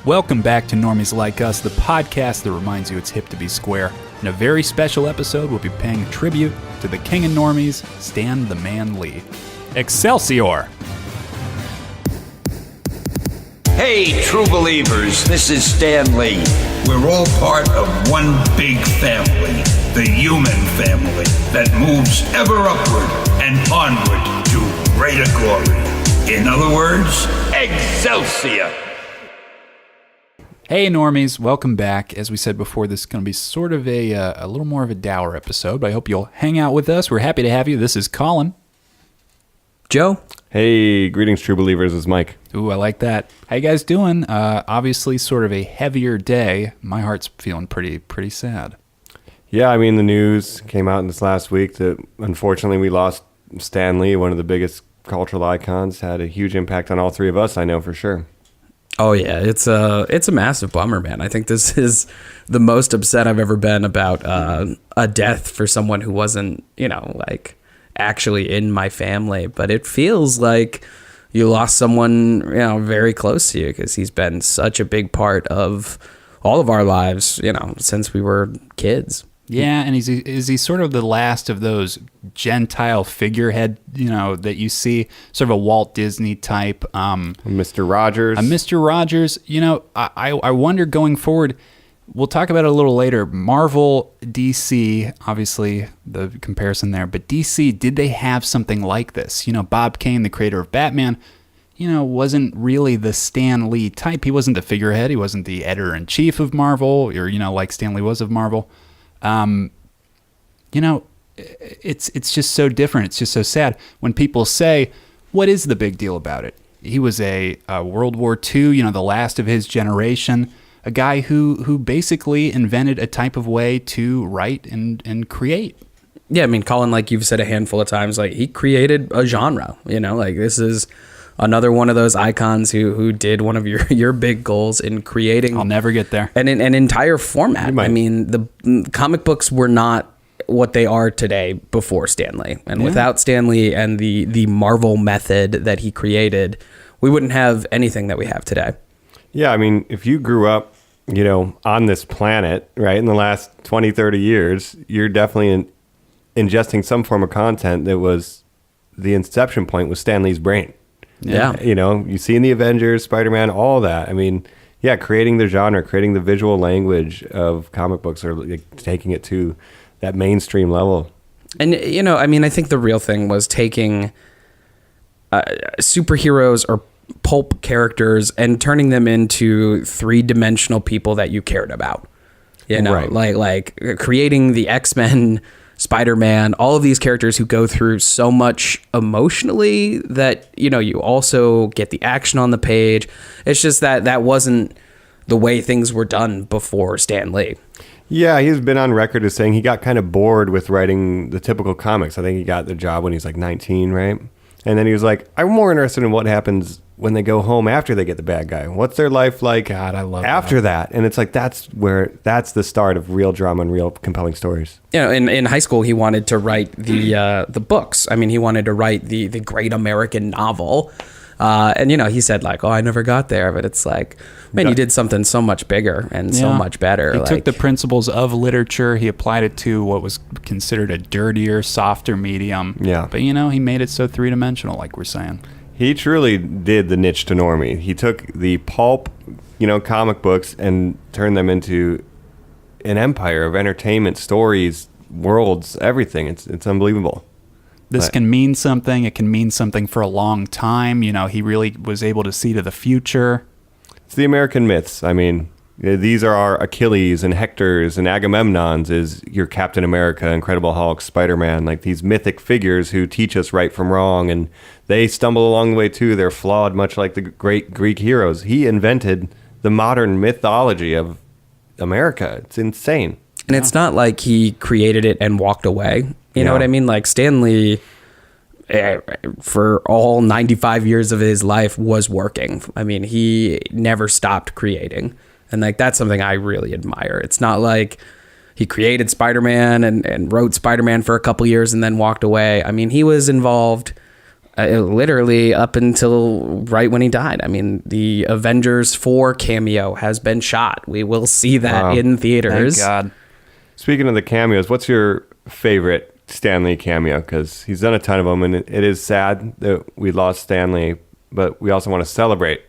Welcome back to Normies Like Us, the podcast that reminds you it's hip to be square. In a very special episode, we'll be paying tribute to the king of normies, Stan the Man Lee. Excelsior! Hey, true believers, this is Stan Lee. We're all part of one big family, the human family, that moves ever upward and onward to greater glory. In other words, Excelsior! Hey normies, welcome back. As we said before, this is going to be sort of a little more of a dour episode, but I hope you'll hang out with us. We're happy to have you. This is Colin. Joe. Hey, greetings, true believers. It's Mike. Ooh, I like that. How you guys doing? Obviously, sort of a heavier day. My heart's feeling pretty sad. Yeah, I mean, the news came out in this last week that unfortunately we lost Stan Lee, one of the biggest cultural icons. Had a huge impact on all three of us, I know for sure. Oh yeah, it's a massive bummer, man. I think this is the most upset I've ever been about a death for someone who wasn't, like actually in my family. But it feels like you lost someone, very close to you, because he's been such a big part of all of our lives, since we were kids. Yeah, and is he sort of the last of those Gentile figurehead, that you see, sort of a Walt Disney type? Mr. Rogers. Mr. Rogers. I wonder going forward, we'll talk about it a little later, Marvel, DC, obviously the comparison there, but DC, did they have something like this? Bob Kane, the creator of Batman, wasn't really the Stan Lee type. He wasn't the figurehead. He wasn't the editor-in-chief of Marvel, or, like Stan Lee was of Marvel. It's just so different. It's just so sad when people say, what is the big deal about it? He was a World War II, the last of his generation, a guy who basically invented a type of way to write and create. Yeah, I mean, Colin, like you've said a handful of times, like he created a genre, like this is another one of those icons who did one of your big goals in creating. I'll never get there. An entire format. I mean, the comic books were not what they are today before Stan Lee. And without Stan Lee and the Marvel method that he created, we wouldn't have anything that we have today. Yeah, I mean, if you grew up, on this planet, right, in the last 20, 30 years, you're definitely ingesting some form of content that was the inception point was Stan Lee's brain. Yeah. You see in the Avengers, Spider-Man, all that. I mean, yeah, creating the genre, creating the visual language of comic books, or like taking it to that mainstream level. And, I think the real thing was taking superheroes or pulp characters and turning them into three-dimensional people that you cared about. Right. Like creating the X-Men, Spider-Man, all of these characters who go through so much emotionally that, you also get the action on the page. It's just that wasn't the way things were done before Stan Lee. Yeah, he's been on record as saying he got kind of bored with writing the typical comics. I think he got the job when he was like 19, right? And then he was like, I'm more interested in what happens when they go home after they get the bad guy. What's their life like God, I love after that? And it's like, that's the start of real drama and real compelling stories. In high school, he wanted to write the books. I mean, he wanted to write the great American novel. And, he said like, oh, I never got there. But it's like, man, you did something so much bigger and so much better. He took the principles of literature. He applied it to what was considered a dirtier, softer medium. Yeah. But, he made it so three-dimensional, like we're saying. He truly did the niche to normie. He took the pulp, comic books and turned them into an empire of entertainment, stories, worlds, everything. It's unbelievable. This can mean something. It can mean something for a long time. He really was able to see to the future. It's the American myths. I mean, these are our Achilles and Hectors and Agamemnons is your Captain America, Incredible Hulk, Spider-Man, like these mythic figures who teach us right from wrong. And they stumble along the way too. They're flawed, much like the great Greek heroes. He invented the modern mythology of America. It's insane. And it's not like he created it and walked away. You know what I mean? Like Stan Lee, for all 95 years of his life, was working. I mean, he never stopped creating. And like, that's something I really admire. It's not like he created Spider-Man and wrote Spider-Man for a couple years and then walked away. I mean, he was involved Literally up until right when he died. I mean, the Avengers 4 cameo has been shot. We will see that in theaters. Thank God. Speaking of the cameos, what's your favorite Stan Lee cameo? Because he's done a ton of them, and it is sad that we lost Stan Lee, but we also want to celebrate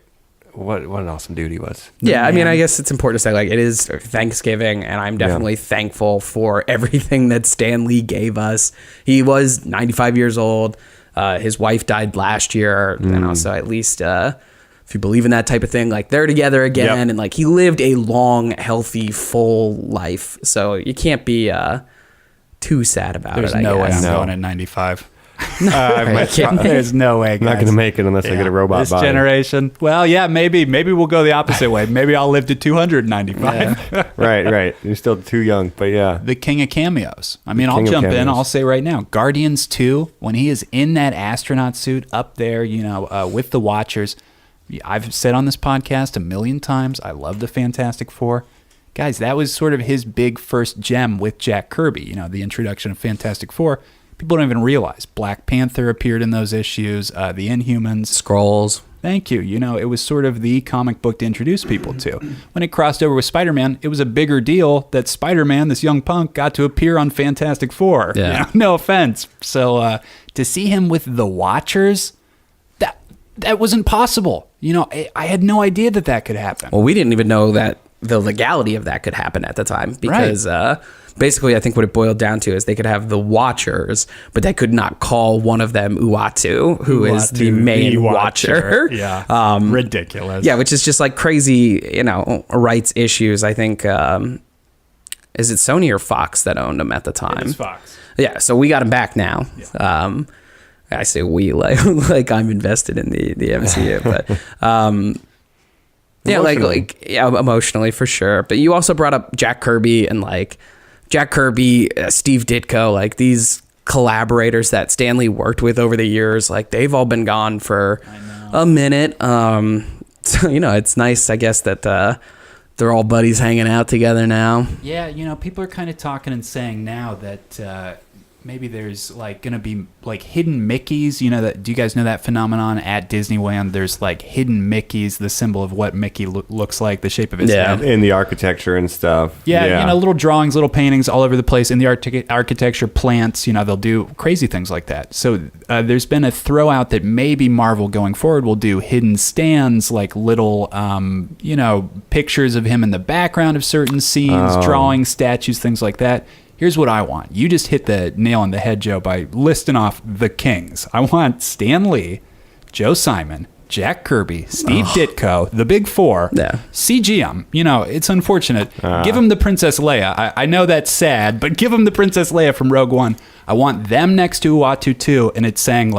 what an awesome dude he was. Yeah, I mean, I guess it's important to say, like, it is Thanksgiving, and I'm definitely thankful for everything that Stan Lee gave us. He was 95 years old. His wife died last year, and also at least if you believe in that type of thing, like, they're together again, and like he lived a long, healthy, full life. So you can't be too sad about There's it. no way I'm No. going at 95. There's no way, I'm not going to make it unless I get a robot this body. generation. Well, yeah, maybe we'll go the opposite way. Maybe I'll live to 295. Right. You're still too young, but yeah. The king of cameos. I mean, I'll king of jump in. cameos. I'll say right now, Guardians 2, when he is in that astronaut suit up there, with the Watchers. I've said on this podcast a million times, I love the Fantastic Four. Guys, that was sort of his big first gem with Jack Kirby, the introduction of Fantastic Four. People don't even realize Black Panther appeared in those issues, the Inhumans. Scrolls. Thank you. It was sort of the comic book to introduce people to. When it crossed over with Spider-Man, it was a bigger deal that Spider-Man, this young punk, got to appear on Fantastic Four. Yeah. No offense. So to see him with the Watchers, that wasn't possible. I had no idea that could happen. Well, we didn't even know that the legality of that could happen at the time because basically I think what it boiled down to is they could have the Watchers, but they could not call one of them Uatu, who is the main Watcher. Yeah. Ridiculous. Yeah, which is just like crazy, rights issues. I think, is it Sony or Fox that owned them at the time? It was Fox. Yeah, so we got them back now. Yeah. I say we like I'm invested in the MCU, but emotionally for sure. But you also brought up Jack Kirby and Steve Ditko, like these collaborators that Stan Lee worked with over the years. Like they've all been gone for a minute. So it's nice, I guess, that they're all buddies hanging out together now. Yeah, people are kind of talking and saying now that maybe there's going to be hidden Mickeys. Do you guys know that phenomenon at Disneyland? There's hidden Mickeys, the symbol of what Mickey looks like, the shape of his head. In the architecture and stuff. Yeah, little drawings, little paintings all over the place in the architecture, plants. They'll do crazy things like that. So there's been a throw out that maybe Marvel going forward will do hidden stands, like little, pictures of him in the background of certain scenes, drawings, statues, things like that. Here's what I want. You just hit the nail on the head, Joe, by listing off the kings. I want Stan Lee, Joe Simon, Jack Kirby, Steve Ditko, the Big Four. Yeah. CG them. It's unfortunate. Give them the Princess Leia. I know that's sad, but give them the Princess Leia from Rogue One. I want them next to Uatu 2, and it's saying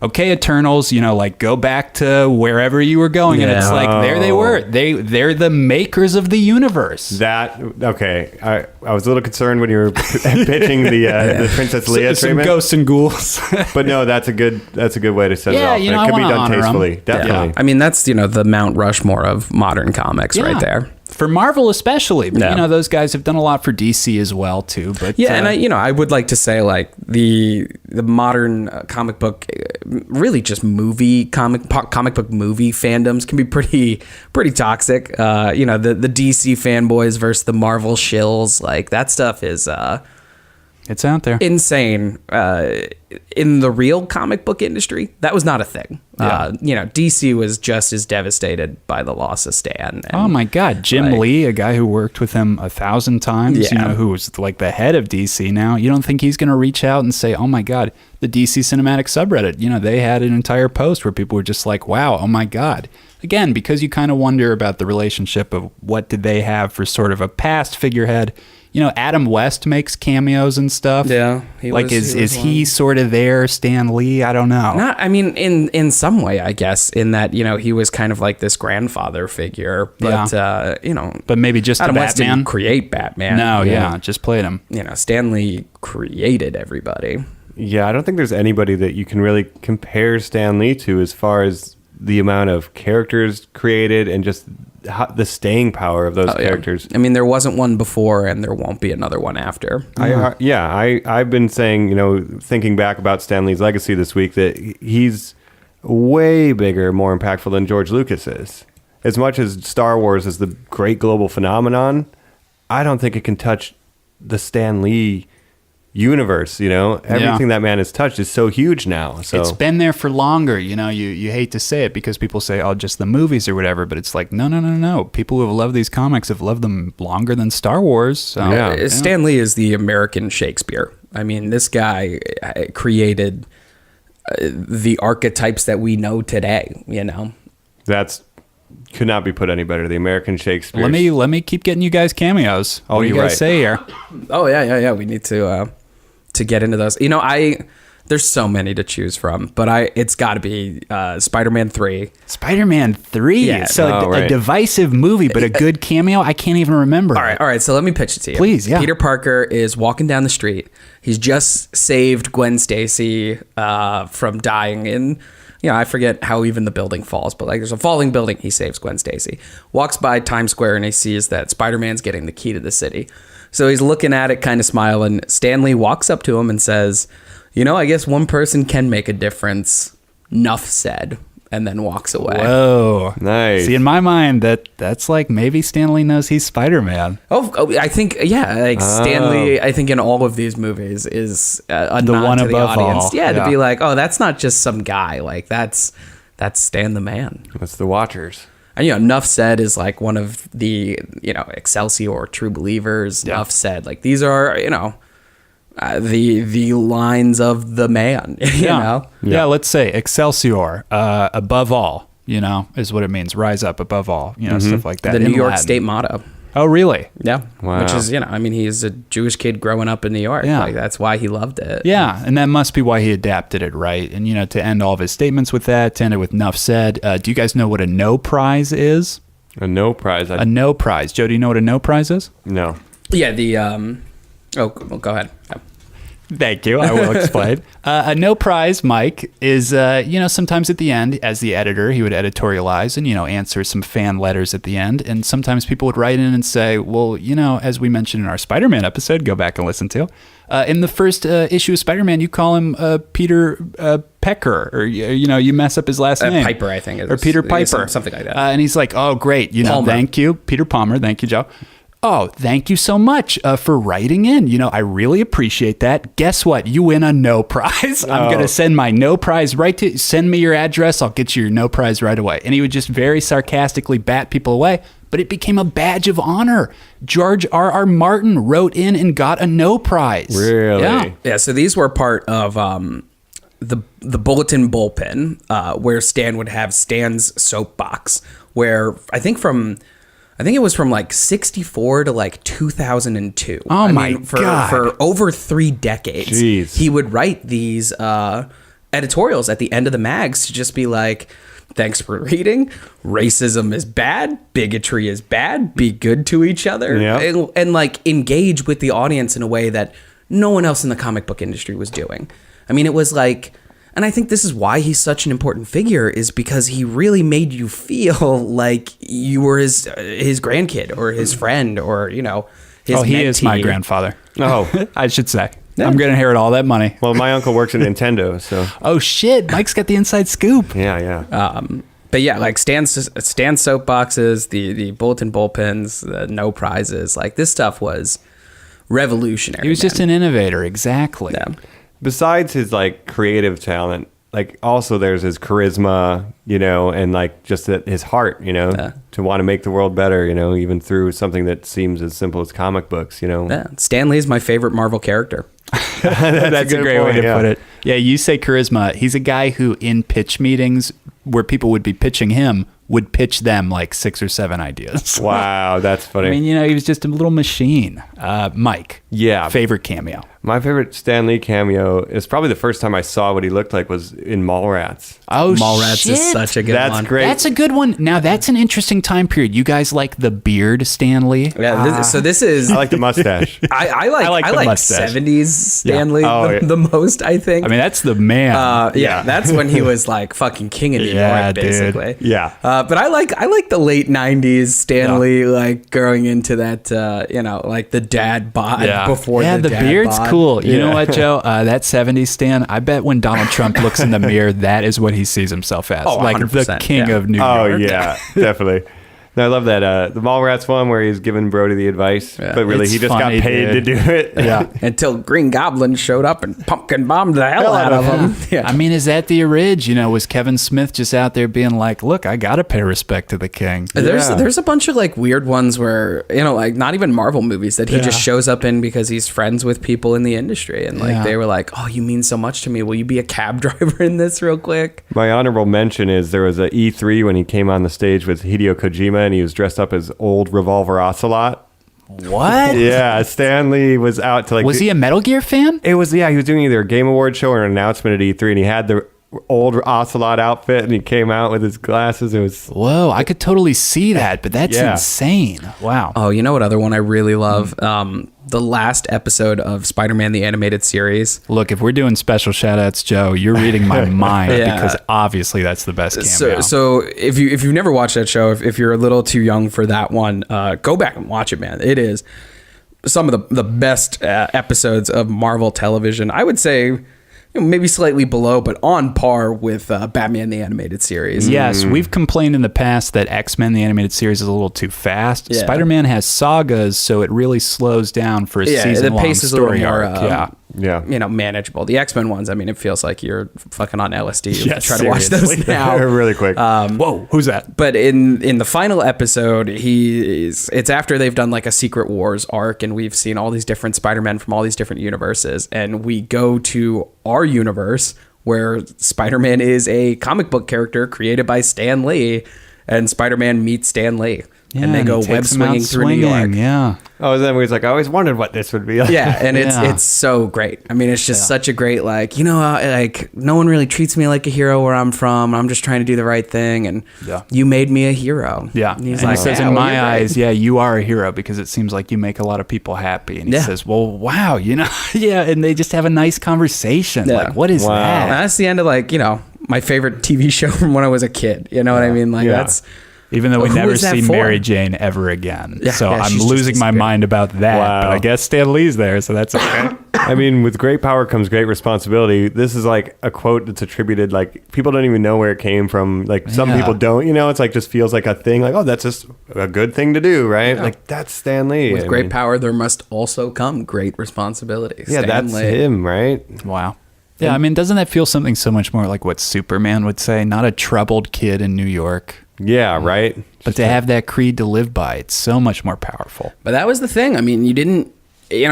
okay, Eternals, go back to wherever you were going. And it's there they were. They're the makers of the universe. Okay. I was a little concerned when you were pitching the Princess Leia Some treatment. ghosts and ghouls. But no, that's a good way to set it off. I It could be wanna done honor 'em. tastefully. Definitely. Yeah. I mean, that's, the Mount Rushmore of modern comics right there. For Marvel especially. But, those guys have done a lot for DC as well, too. But and I would like to say, the modern comic book, really just comic book movie fandoms can be pretty toxic. The DC fanboys versus the Marvel shills, that stuff is it's out there. Insane. In the real comic book industry, that was not a thing. Yeah. DC was just as devastated by the loss of Stan. Oh my God, Jim Lee, a guy who worked with him 1,000 times, Yeah. who was the head of DC now. You don't think he's going to reach out and say, "Oh my God, the DC cinematic subreddit." They had an entire post where people were just like, "Wow, oh my God." Again, because you kind of wonder about the relationship of what did they have for sort of a past figurehead. Adam West makes cameos and stuff. Yeah, is he sort of there, Stan Lee? I don't know. Not, I mean, in some way, I guess, in that he was kind of like this grandfather figure, but but maybe just Adam the West Batman. didn't create Batman. No, just played him. Stan Lee created everybody. Yeah, I don't think there's anybody that you can really compare Stan Lee to as far as the amount of characters created and just the staying power of those characters. I mean, there wasn't one before, and there won't be another one after. I've been saying, thinking back about Stan Lee's legacy this week, that he's way bigger, more impactful than George Lucas is. As much as Star Wars is the great global phenomenon, I don't think it can touch the Stan Lee universe. Everything that man has touched is so huge now. So it's been there for longer. You hate to say it because people say, oh, just the movies or whatever, but it's like, no. People who have loved these comics have loved them longer than Star Wars. So, Stan Lee is the American Shakespeare. I mean, this guy created the archetypes that we know today. That's could not be put any better. The American Shakespeare. Let me keep getting you guys cameos. What do you guys say here? Oh yeah. We need to get into those. There's so many to choose from, but it's got to be Spider-Man 3. Spider-Man 3? Yeah. So a divisive movie, but a good cameo? I can't even remember. All right. So let me pitch it to you. Please, yeah. Peter Parker is walking down the street. He's just saved Gwen Stacy from dying in... I forget how even the building falls, but there's a falling building. He saves Gwen Stacy. Walks by Times Square and he sees that Spider-Man's getting the key to the city. So he's looking at it, kind of smiling. Stanley walks up to him and says, I guess one person can make a difference. Nuff said, and then walks away. Whoa. Nice. See, in my mind, that's like maybe Stanley knows he's Spider-Man. Oh, I think, Stanley, I think in all of these movies is a The nod one to the above audience. all. Yeah, to be like, oh, that's not just some guy. That's Stan the man. That's the Watchers. And, Nuff said is like one of the, Excelsior, True Believers. Yeah. Nuff said, these are, the lines of the man, Yeah, let's say Excelsior, above all, is what it means. Rise up above all, stuff like that. The New in York Latin. State motto. Oh, really? Yeah. Wow. Which is, he's a Jewish kid growing up in New York. Yeah. That's why he loved it. Yeah, and that must be why he adapted it, right? And, to end all of his statements with that, to end it with Nuff said, do you guys know what a no prize is? A no prize. A no prize. Joe, do you know what a no prize is? No. Yeah, go ahead. Yeah. Thank you. I will explain. A no prize, Mike, is, sometimes at the end, as the editor, he would editorialize and, answer some fan letters at the end. And sometimes people would write in and say, well, as we mentioned in our Spider-Man episode, go back and listen to, in the first issue of Spider-Man, you call him Peter Pecker, or, you mess up his last name. Piper, I think. Or Peter Piper. Something like that. And he's like, oh, great. Palmer. Thank you. Peter Palmer. Thank you, Joe. Oh, thank you so much for writing in. I really appreciate that. Guess what? You win a no prize. I'm going to send my no prize right to you. Send me your address. I'll get you your no prize right away. And he would just very sarcastically bat people away. But it became a badge of honor. George R.R. Martin wrote in and got a no prize. Really? Yeah. Yeah, so these were part of the bulletin bullpen, where Stan would have Stan's soapbox, where I think it was from 64 to 2002. Oh, my God. For over 3 decades. Jeez. He would write these editorials at the end of the mags to just be like, thanks for reading. Racism is bad. Bigotry is bad. Be good to each other. Yeah. And engage with the audience in a way that no one else in the comic book industry was doing. I mean, it was and I think this is why he's such an important figure, is because he really made you feel like you were his grandkid or his friend or, his he is mentee. my grandfather. Oh. I should say. Yeah. I'm going to inherit all that money. Well, my uncle works at Nintendo, so. Oh, shit. Mike's got the inside scoop. Yeah. But yeah, Stan's soapboxes, the bulletin bullpens, the no prizes, this stuff was revolutionary. He was just an innovator. Exactly. Yeah. Besides his creative talent, also there's his charisma, and just his heart, to want to make the world better, even through something that seems as simple as comic books, Yeah. Stan Lee is my favorite Marvel character. That's a great way to point, put it. Yeah, you say charisma. He's a guy who in pitch meetings where people would be pitching him would pitch them 6 or 7 ideas. Wow, that's funny. I mean, he was just a little machine. Mike. Yeah. Favorite cameo. My favorite Stan Lee cameo is probably the first time I saw what he looked like was in Mallrats. Oh, Mallrats shit. is such a good That's one. great. That's a good one. Now, that's an interesting time period. You guys like the beard, Stan Lee? Yeah, so this is I like the mustache. I like the mustache. 70s Stanley Oh, yeah. the most, I think. I mean, that's the man. yeah, that's when he was like fucking king of New Yeah, York, dude. basically. Yeah. But I like the late 90s Stanley, like growing into that, like the dad bod before yeah, the dad beard's bod. cool. You know what, Joe? That 70s Stan, I bet when Donald Trump looks in the mirror, that is what he sees himself as. Oh, like the 100%, king yeah. of New Oh, York. yeah, definitely. No, I love that. The Mallrats one where he's giving Brody the advice, but really It's he just funny, got paid dude. to do it. Yeah. Until Green Goblin showed up and pumpkin bombed the hell out of him. Yeah. I mean, is that the orig? Was Kevin Smith just out there being like, look, I got to pay respect to the king? There's a bunch of like weird ones where, like not even Marvel movies that he just shows up in because he's friends with people in the industry. And like they were like, oh, you mean so much to me. Will you be a cab driver in this real quick? My honorable mention is there was a E3 when he came on the stage with Hideo Kojima and he was dressed up as old Revolver Ocelot. What? Yeah, Stanley was out to like. Was he a Metal Gear fan? It was, he was doing either a Game Award show or an announcement at E3 and he had the old Ocelot outfit and he came out with his glasses. It was. Whoa, I could totally see that, but that's Yeah. insane. Wow. Oh, you know what other one I really love? The last episode of Spider-Man the Animated Series. Look, if we're doing special shout-outs, Joe, you're reading my mind Yeah. because obviously that's the best cameo. So if you've never watched that show, if you're a little too young for that one, go back and watch it, man. It is some of the best episodes of Marvel television. I would say maybe slightly below, but on par with Batman the Animated Series. Yes, we've complained in the past that X-Men the Animated Series is a little too fast. Yeah. Spider-Man has sagas, so it really slows down for a Yeah, the season-long pace is a little story more, arc. Yeah. Manageable. The X-Men ones, I mean, it feels like you're fucking on LSD. You Yes, try to watch those seriously. now. Really quick. Whoa, who's that? But in the final episode, it's after they've done like a Secret Wars arc, and we've seen all these different Spider-Men from all these different universes, and we go to our universe where Spider-Man is a comic book character created by Stan Lee, and Spider-Man meets Stan Lee, and they go he web takes him out swinging through New York. swinging, Yeah. Oh, then he's like, I always wondered what this would be like. Yeah, and Yeah. it's so great. I mean, it's just such a great, like, like no one really treats me like a hero where I'm from. I'm just trying to do the right thing, and you made me a hero. Yeah. And he's And like, he says, "Yeah, in well, my you're right." eyes, you are a hero because it seems like you make a lot of people happy. And he Yeah. says, well, wow, yeah. And they just have a nice conversation. Yeah. Like, what is Wow. And that? that's the end of my favorite TV show from when I was a kid. You know what I mean? Like Yeah. that's Even though we Who never is that see for? Mary Jane ever again. Yeah, so yeah, I'm she's just losing my disappeared. mind about that. Wow. But I guess Stan Lee's there, so that's okay. I mean, with great power comes great responsibility. This is like a quote that's attributed, like, people don't even know where it came from. Like, some Yeah. people don't, it's like just feels like a thing. Like, oh, that's just a good thing to do, right? Like, that's Stan Lee. with I great mean, power, there must also come great responsibility. Yeah, Stan that's Lee. him, right? Wow. Yeah, I mean, doesn't that feel something so much more like what Superman would say? Not a troubled kid in New York. Yeah, right? But to have that creed to live by, it's so much more powerful. But that was the thing. I mean, you didn't.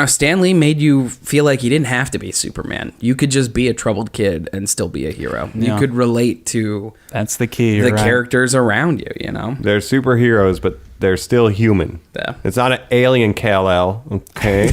Stan Lee made you feel like you didn't have to be Superman. You could just be a troubled kid and still be a hero. You Yeah. could relate to That's the key. You're the right. characters around you. They're superheroes, but they're still human. Yeah. It's not an alien Kal-El, okay?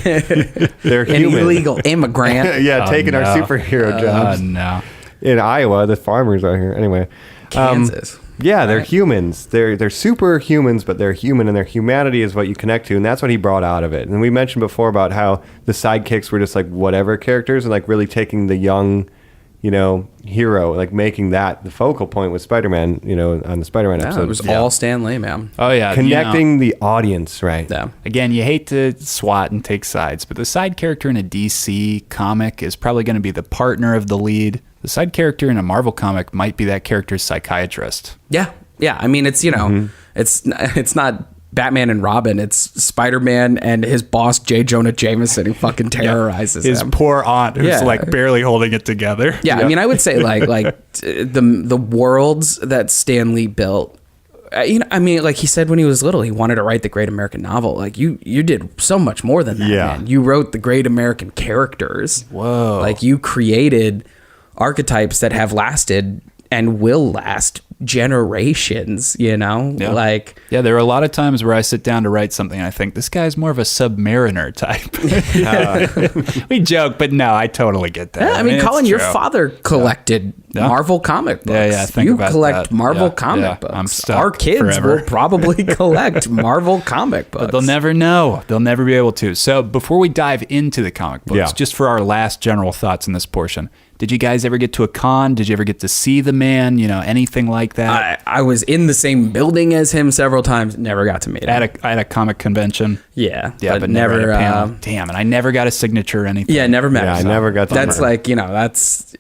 They're An human. illegal immigrant. Yeah, Oh, taking our no. superhero jobs. No. In Iowa, the farmers are here. Anyway. Kansas. Yeah, they're humans. They're superhumans, but they're human, and their humanity is what you connect to, and that's what he brought out of it. And we mentioned before about how the sidekicks were just like whatever characters, and like really taking the young, hero, like making that the focal point with Spider-Man, on the Spider-Man Yeah, episode. it was all Stan Lee, man. Oh, yeah. Connecting the audience, right? Yeah. Again, you hate to swat and take sides, but the side character in a DC comic is probably going to be the partner of the lead. The side character in a Marvel comic might be that character's psychiatrist. Yeah. Yeah. I mean, it's, it's not Batman and Robin. It's Spider-Man and his boss, J. Jonah Jameson, who fucking terrorizes His him. poor aunt who's Yeah. like barely holding it together. Yeah, I mean, I would say the worlds that Stan Lee built. I mean, like he said when he was little, he wanted to write the great American novel. Like you did so much more than that, Yeah. man. You wrote the great American characters. Whoa. Like you created archetypes that have lasted and will last generations, you know? Yeah. Like, Yeah, there are a lot of times where I sit down to write something and I think this guy's more of a Submariner type. We joke, but no, I totally get that. yeah, I mean, it's Colin, your true. father collected Yeah. Marvel comic books. Yeah, think you about collect that. Marvel Yeah, comic yeah, books. I'm stuck Our kids forever. will probably collect Marvel comic books. But they'll never know. They'll never be able to. So before we dive into the comic books, Yeah. just for our last general thoughts in this portion, did you guys ever get to a con? Did you ever get to see the man? You know, anything like that? I was in the same building as him several times. Never got to meet him. At a comic convention? Yeah, Yeah, but never at a panel. uh, Damn, and I never got a signature or anything. yeah, never met. Yeah, him. I never got to That's meet him. like, you know, that's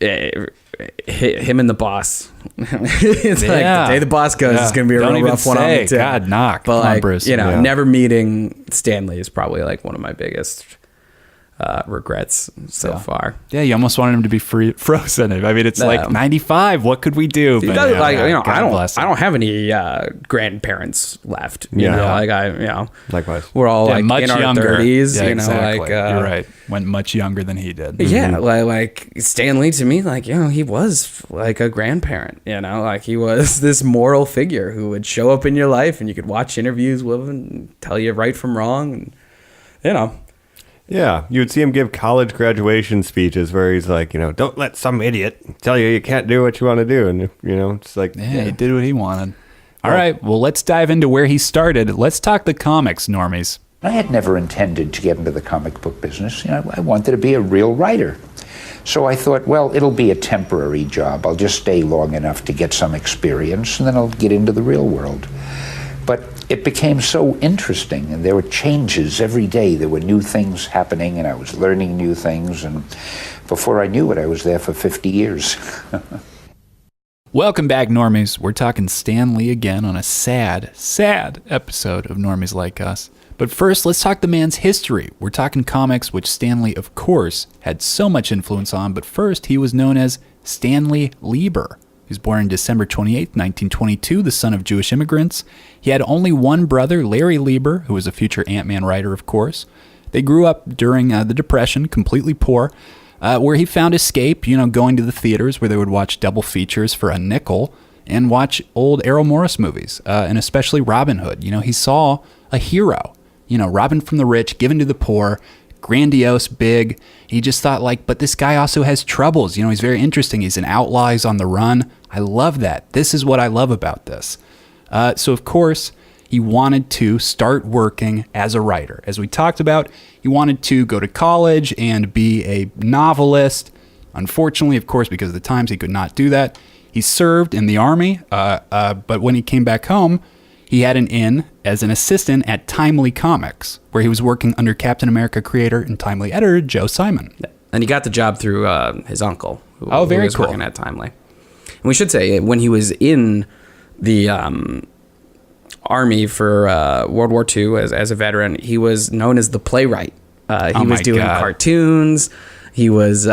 him and the boss. It's like Yeah. the day the boss goes, Yeah. it's gonna be a Don't real even rough one on say, me too. God, knock. But Come on, like, Bruce. you know, Yeah. never meeting Stanley is probably like one of my biggest regrets so far. Yeah, you almost wanted him to be frozen. I mean, it's No. like 95. What could we do? He But, does, yeah, like, you know, God bless him. I don't have any grandparents left. You Yeah. know, like you know, Likewise. we're all Yeah, like much in our younger. 30s. Yeah, you know, exactly. like You're right. Went much younger than he did. Yeah, like Stanley to me, like, you know, he was like a grandparent, you know, like he was this moral figure who would show up in your life and you could watch interviews with him and tell you right from wrong. And, you know, Yeah, you would see him give college graduation speeches where he's like, you know, don't let some idiot tell you can't do what you want to do. And, you know, it's like, Yeah, he did what he wanted. All right, well, let's dive into where he started. Let's talk the comics, normies. I had never intended to get into the comic book business. You know, I wanted to be a real writer. So I thought, well, it'll be a temporary job. I'll just stay long enough to get some experience, and then I'll get into the real world. But it became so interesting, and there were changes every day. There were new things happening, and I was learning new things. And before I knew it, I was there for 50 years. Welcome back, normies. We're talking Stan Lee again on a sad, sad episode of Normies Like Us. But first, let's talk the man's history. We're talking comics, which Stan Lee, of course, had so much influence on. But first, he was known as Stanley Lieber. He was born on December 28, 1922, the son of Jewish immigrants. He had only one brother, Larry Lieber, who was a future Ant-Man writer, of course. They grew up during the Depression, completely poor, where he found escape, you know, going to the theaters where they would watch double features for a nickel and watch old Errol Morris movies, and especially Robin Hood. You know, he saw a hero, you know, Robin from the rich, given to the poor, grandiose, big. He just thought, like, but this guy also has troubles. You know, he's very interesting. He's an outlaw. He's on the run. I love that. This is what I love about this. So, of course, he wanted to start working as a writer. As we talked about, he wanted to go to college and be a novelist. Unfortunately, of course, because of the times, he could not do that. He served in the army, but when he came back home, he had an in as an assistant at Timely Comics, where he was working under Captain America creator and Timely editor Joe Simon. and he got the job through his uncle, who, very who was cool. working at Timely. And we should say, when he was in the army for World War II as a veteran, he was known as the playwright. He was doing God. cartoons. He was,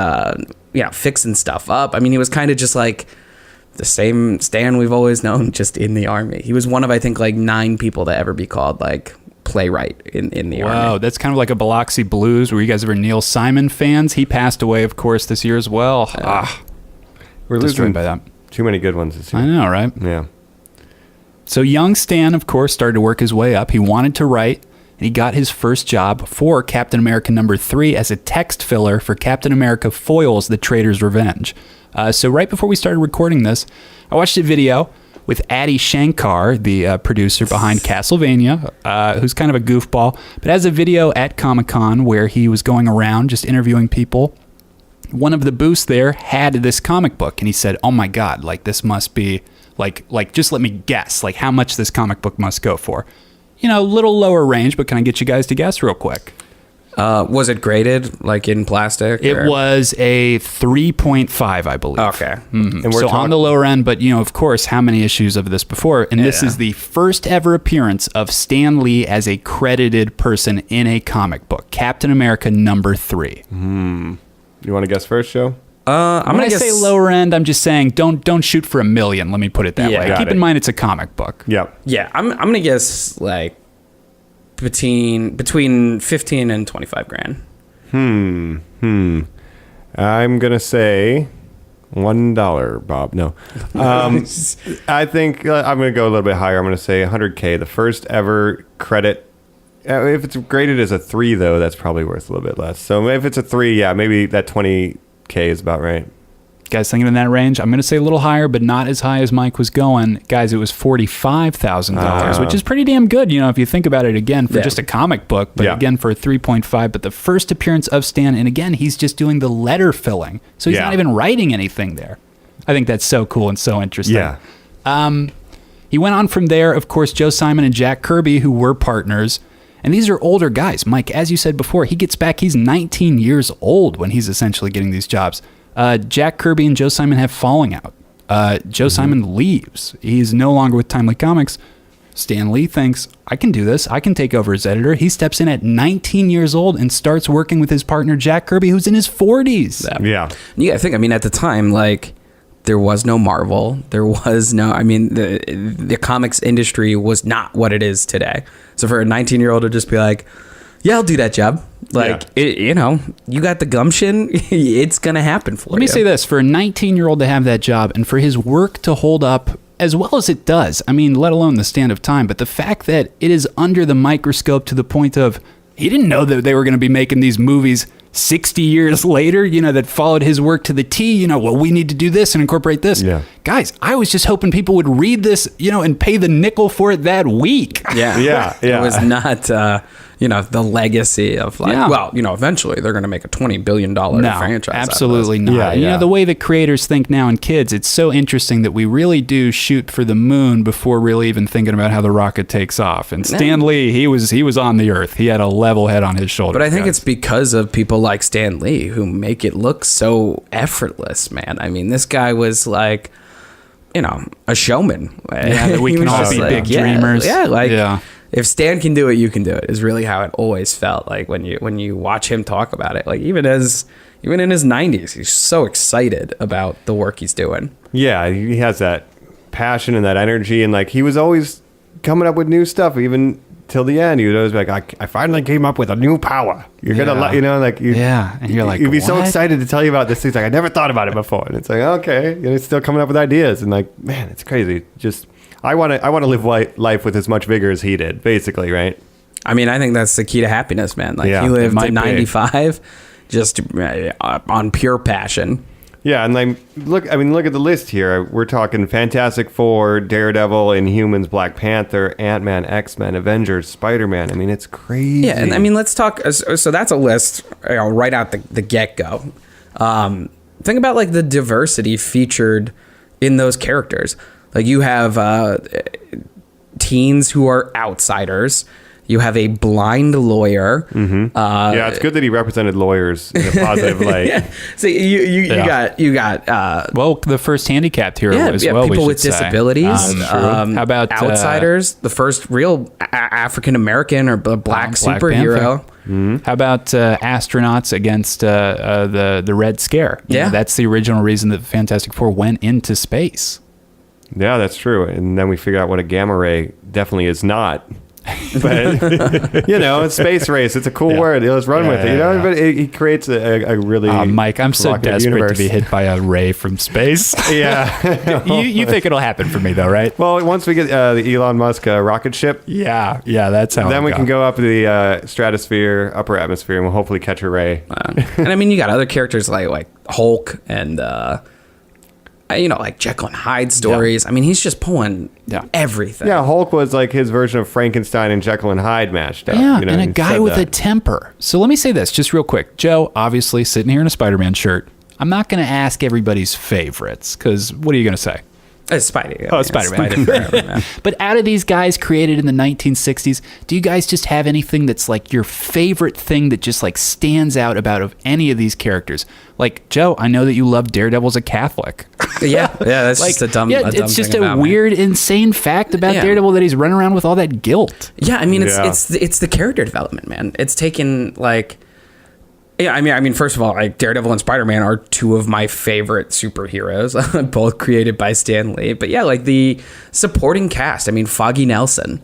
fixing stuff up. I mean, he was kind of just like the same Stan we've always known, just in the army. He was one of, I think, like 9 people to ever be called like playwright in the army. Wow, that's kind of like a Biloxi Blues. Were you guys ever Neil Simon fans? He passed away, of course, this year as well. We're Destroyed losing by that. too many good ones this year. I know, right? Yeah. So young Stan, of course, started to work his way up. He wanted to write, and he got his first job for Captain America #3 as a text filler for Captain America Foils: The Traitor's Revenge. So right before we started recording this, I watched a video with Adi Shankar, the producer behind Castlevania, who's kind of a goofball, but has a video at Comic-Con where he was going around just interviewing people. One of the booths there had this comic book, and he said, "Oh my God, like this must be like just let me guess, like how much this comic book must go for." You know, a little lower range, but can I get you guys to guess real quick? Was it graded like in plastic? It or- was a 3.5, I believe. Okay. Mhm. And we're So on the lower end, but you know, of course, how many issues of this before? And this Yeah. is the first ever appearance of Stan Lee as a credited person in a comic book. Captain America #3. You want to guess first, Joe? I'm When gonna I guess, say lower end, I'm just saying don't shoot for $1 million. Let me put it that Yeah. way. Got Keep it. in mind it's a comic book. Yep. Yeah, I'm gonna guess like between 15 and 25 grand. I'm going to say $1, Bob. No. I think I'm going to go a little bit higher. I'm going to say 100K. The first ever credit. If it's graded as a 3, though, that's probably worth a little bit less. So if it's a 3, yeah, maybe that 20K is about right. Guys thinking in that range? I'm going to say a little higher, but not as high as Mike was going. Guys, it was $45,000, which is pretty damn good, if you think about it again, for just a comic book, but again, for a 3.5. But the first appearance of Stan, and again, he's just doing the letter filling. So he's not even writing anything there. I think that's so cool and so interesting. Yeah. He went on from there, of course, Joe Simon and Jack Kirby, who were partners. And these are older guys. Mike, as you said before, he gets back, he's 19 years old when he's essentially getting these jobs. Jack Kirby and Joe Simon have falling out. Joe Simon leaves. He's no longer with Timely Comics. Stan Lee thinks, I can do this. I can take over as editor. He steps in at 19 years old and starts working with his partner, Jack Kirby, who's in his 40s. Yeah. Yeah, I think, at the time, there was no Marvel. There was no, the comics industry was not what it is today. So for a 19-year-old to just be like, yeah, I'll do that job. You got the gumption, it's going to happen for you. Let me say this, for a 19-year-old to have that job and for his work to hold up as well as it does, let alone the stand of time, but the fact that it is under the microscope to the point of, he didn't know that they were going to be making these movies 60 years later, that followed his work to the T, well, we need to do this and incorporate this. Yeah. Guys, I was just hoping people would read this, and pay the nickel for it that week. Yeah. Yeah. It was not, the legacy of eventually they're going to make a $20 billion franchise. Absolutely not. Yeah. The way that creators think now and kids, it's so interesting that we really do shoot for the moon before really even thinking about how the rocket takes off. And Stan Lee, he was on the earth. He had a level head on his shoulder. But I think it's because of people like Stan Lee who make it look so effortless, man. This guy was like, a showman. Yeah, that we can all be big dreamers. Yeah, if Stan can do it, you can do it, is really how it always felt like when you watch him talk about it. Even in his 90s, he's so excited about the work he's doing. Yeah, he has that passion and that energy, and he was always coming up with new stuff, even till the end. He would always be like, I finally came up with a new power. You're gonna and you're like, you'd be so excited to tell you about this. He's like, I never thought about it before, and it's like, okay, he's still coming up with ideas, and man, it's crazy. Just I want to live life with as much vigor as he did, basically, right? I think that's the key to happiness, man. He lived to 95 just on pure passion. Yeah, and look at the list here. We're talking Fantastic Four, Daredevil, Inhumans, Black Panther, Ant-Man, X-Men, Avengers, Spider-Man. It's crazy. Yeah, and let's talk. So that's a list right out the get-go. Think about the diversity featured in those characters. You have teens who are outsiders. You have a blind lawyer. Mm-hmm. It's good that he represented lawyers in a positive light. Yeah. So you got the first handicapped hero as well. People with disabilities. How about outsiders? The first real African American or black superhero. Mm-hmm. How about astronauts against the Red Scare? That's the original reason that Fantastic Four went into space. Yeah, that's true. And then we figure out what a gamma ray definitely is not. But space race, it's a cool word. Let's run with it. But he creates a really Mike, I'm so desperate universe. to be hit by a ray from space. Yeah. you think it'll happen for me though, right? Well, once we get the Elon Musk rocket ship, yeah, that's how. Then we can go up to the stratosphere, upper atmosphere, and we'll hopefully catch a ray. And you got other characters like Hulk and Jekyll and Hyde stories. He's just pulling everything. Yeah, Hulk was his version of Frankenstein and Jekyll and Hyde mashed up. Yeah, and a guy with a temper. So let me say this just real quick. Joe, obviously sitting here in a Spider-Man shirt. I'm not going to ask everybody's favorites, because what are you going to say? It's Spidey. Spider-Man. Forever, But out of these guys created in the 1960s, do you guys just have anything that's your favorite thing that just stands out of any of these characters? Joe, I know that you love Daredevil as a Catholic. Yeah, that's just a dumb. It's just a weird, insane fact about Daredevil that he's running around with all that guilt. Yeah, it's the character development, man. It's taken first of all, Daredevil and Spider-Man are two of my favorite superheroes, both created by Stan Lee. But the supporting cast, Foggy Nelson,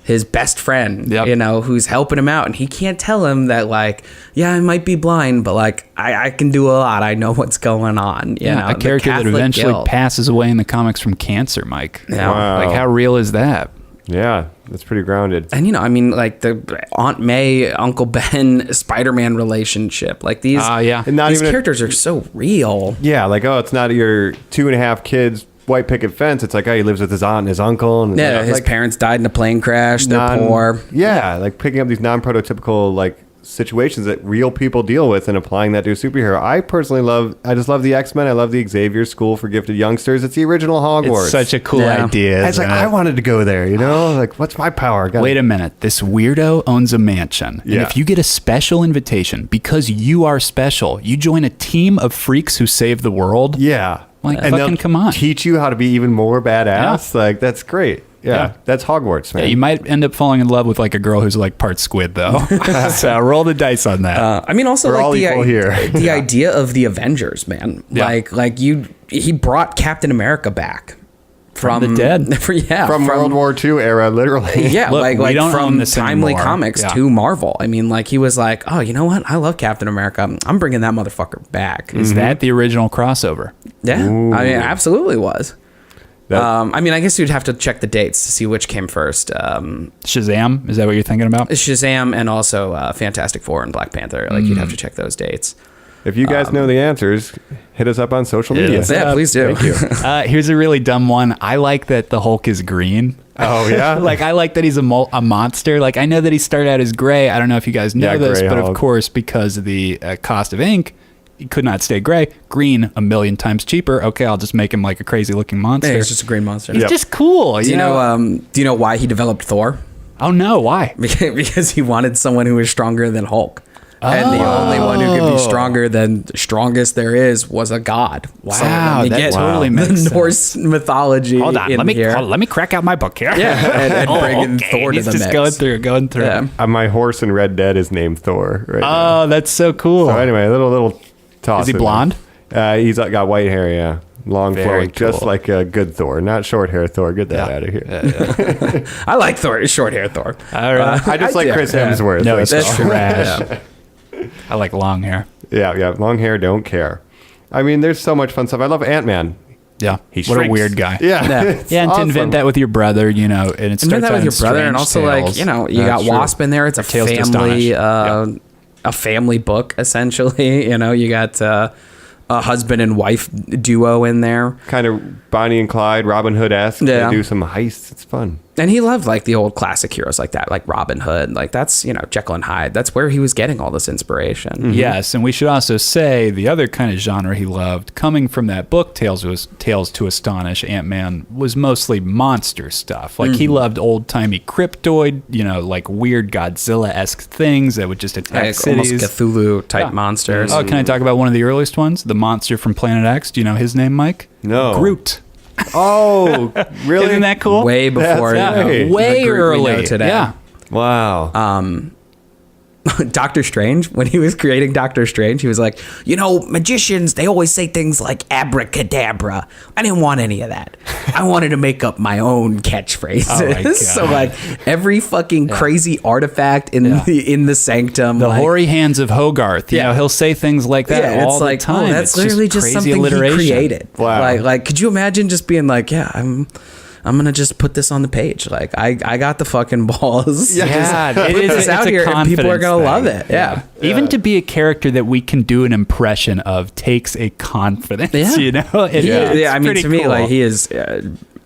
his best friend, Yep. you know, who's helping him out, and he can't tell him that, like, yeah, I might be blind, but like I can do a lot. I know what's going on. You know, a the character that Catholic eventually guilt. passes away in the comics from cancer, Mike. Yeah. Wow. Like, how real is that? Yeah, that's pretty grounded. And, you know, I mean, like the Aunt May, Uncle Ben, Spider-Man relationship. Like these, Yeah. And not these even characters are so real. Yeah, like, oh, it's not your 2.5 kids white picket fence. It's like, oh, he lives with his aunt and his uncle. And Yeah, his like, parents died in a plane crash. They're poor. Yeah, like picking up these non-prototypical like situations that real people deal with and applying that to a superhero. I personally just love the X-Men. I love the Xavier School for Gifted Youngsters. It's the original Hogwarts. It's such a cool Yeah. idea. I was like, isn't I it? wanted to go there, you know? Like, what's my power? Wait a minute. This weirdo owns a mansion. Yeah. And if you get a special invitation because you are special, you join a team of freaks who save the world. Yeah. Like, and fucking they'll come on. teach you how to be even more badass. Like, that's great. Yeah. That's Hogwarts, man. Yeah, you might end up falling in love with like a girl who's like part squid, though. So roll the dice on that. I mean, also We're all like equal here. the idea of the Avengers, man. Yeah. He brought Captain America back From the dead. From World War II era, literally. Yeah, Look, we like don't own from this Timely anymore. Comics Yeah. to Marvel. I mean, like he was like, oh, you know what? I love Captain America. I'm bringing that motherfucker back. Is that the original crossover? Yeah, I mean, it absolutely was. That- I mean, I guess you'd have to check the dates to see which came first. Shazam? Is that what you're thinking about? Shazam and also Fantastic Four and Black Panther. Like you'd have to check those dates. If you guys know the answers, hit us up on social media. us Yeah, please do. Here's a really dumb one. I like that the Hulk is green. Oh, yeah? Like, I like that he's a monster. Like, I know that he started out as gray. I don't know if you guys know Yeah, this, gray but of Hulk. course, because of the cost of ink, he could not stay gray. Green, 1,000,000 times cheaper. Okay, I'll just make him like a crazy looking monster. Yeah, he's just a green monster. He's just cool. Do you know why he developed Thor? Oh, no. Why? Because he wanted someone who was stronger than Hulk. And the only one who could be stronger than the strongest there is was a god. Wow, let me that get totally the makes sense. Norse mythology. Hold on. in here. Let me crack out my book here. Yeah, and bring in Thor to He's the just mix. going through. Yeah. My horse in Red Dead is named Thor right now. Oh, that's so cool. So anyway, a little toss. Is he in there. blonde? He's got white hair, yeah. Long Very flowing, just cool. like a good Thor. Not short hair Thor. Get that out of here. I like Thor, short hair Thor. All right. I just like Chris Hemsworth. No, That's it's all. trash. I like long hair. Yeah. Long hair, don't care. I mean, there's so much fun stuff. I love Ant-Man. Yeah. He what a shrinks. weird guy. Yeah. It's Yeah, and to awesome. invent that with your brother, you know, and it starts Invent that out with in your brother, and Strange also Tales. like you That's got true. Wasp in there. It's a Tales to family, Astonish. a family book essentially. You know, you got a husband and wife duo in there. Kind of Bonnie and Clyde, Robin Hood-esque. Yeah. They do some heists. It's fun. And he loved like the old classic heroes like that, like Robin Hood. Like that's, you know, Jekyll and Hyde. That's where he was getting all this inspiration. Yes, and we should also say the other kind of genre he loved, coming from that book, Tales to Astonish, Ant-Man, was mostly monster stuff. Like, he loved old-timey cryptoid, you know, like weird Godzilla-esque things that would just attack Like almost cities. Cthulhu type Yeah. monsters. Oh, can I talk about one of the earliest ones? The monster from Planet X. Do you know his name, Mike? No. Groot. Oh, really? Isn't that cool? Way before That's you know, right. Way the Groot we early. know today. Yeah. Wow. Doctor Strange, when he was creating Doctor Strange, he was like, you know, magicians, they always say things like abracadabra. I didn't want any of that. I wanted to make up my own catchphrases. Oh my God. So like every fucking crazy artifact in the sanctum. The like, hoary hands of Hogarth. You Yeah. know, he'll say things like that yeah, all it's the like, time. oh, that's It's literally just crazy something alliteration. he created. Wow. Like, could you imagine just being like, yeah, I'm gonna just put this on the page. Like, I got the fucking balls. Yeah, Just put this out here, and people are gonna love it. Yeah. Even to be a character that we can do an impression of takes a confidence. Yeah. You know. Yeah, I mean, pretty to me, cool. like he is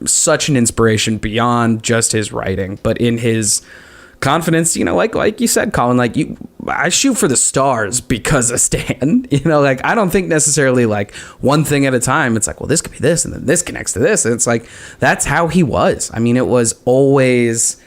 such an inspiration beyond just his writing, but in his confidence. You know, like you said, Colin. Like I shoot for the stars because of Stan. You know, like I don't think necessarily like one thing at a time. It's like, well, this could be this, and then this connects to this. And it's like that's how he was. I mean, it was always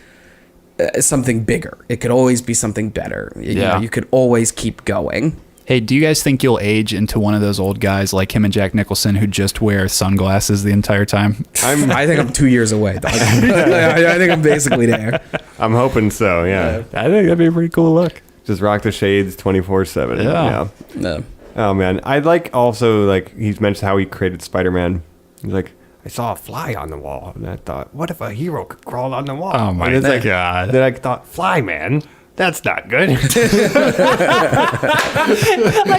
something bigger. It could always be something better. You know, you could always keep going. Hey, do you guys think you'll age into one of those old guys like him and Jack Nicholson who just wear sunglasses the entire time? I think I'm 2 years away. Dog. I think I'm basically there. I'm hoping so, yeah. I think that'd be a pretty cool look. Just rock the shades 24/7. Yeah. No. Oh, man. I like also, like, he's mentioned how he created Spider-Man. He's like, I saw a fly on the wall, and I thought, what if a hero could crawl on the wall? Oh, my And it's God. Then I thought, fly man, that's not good. Like,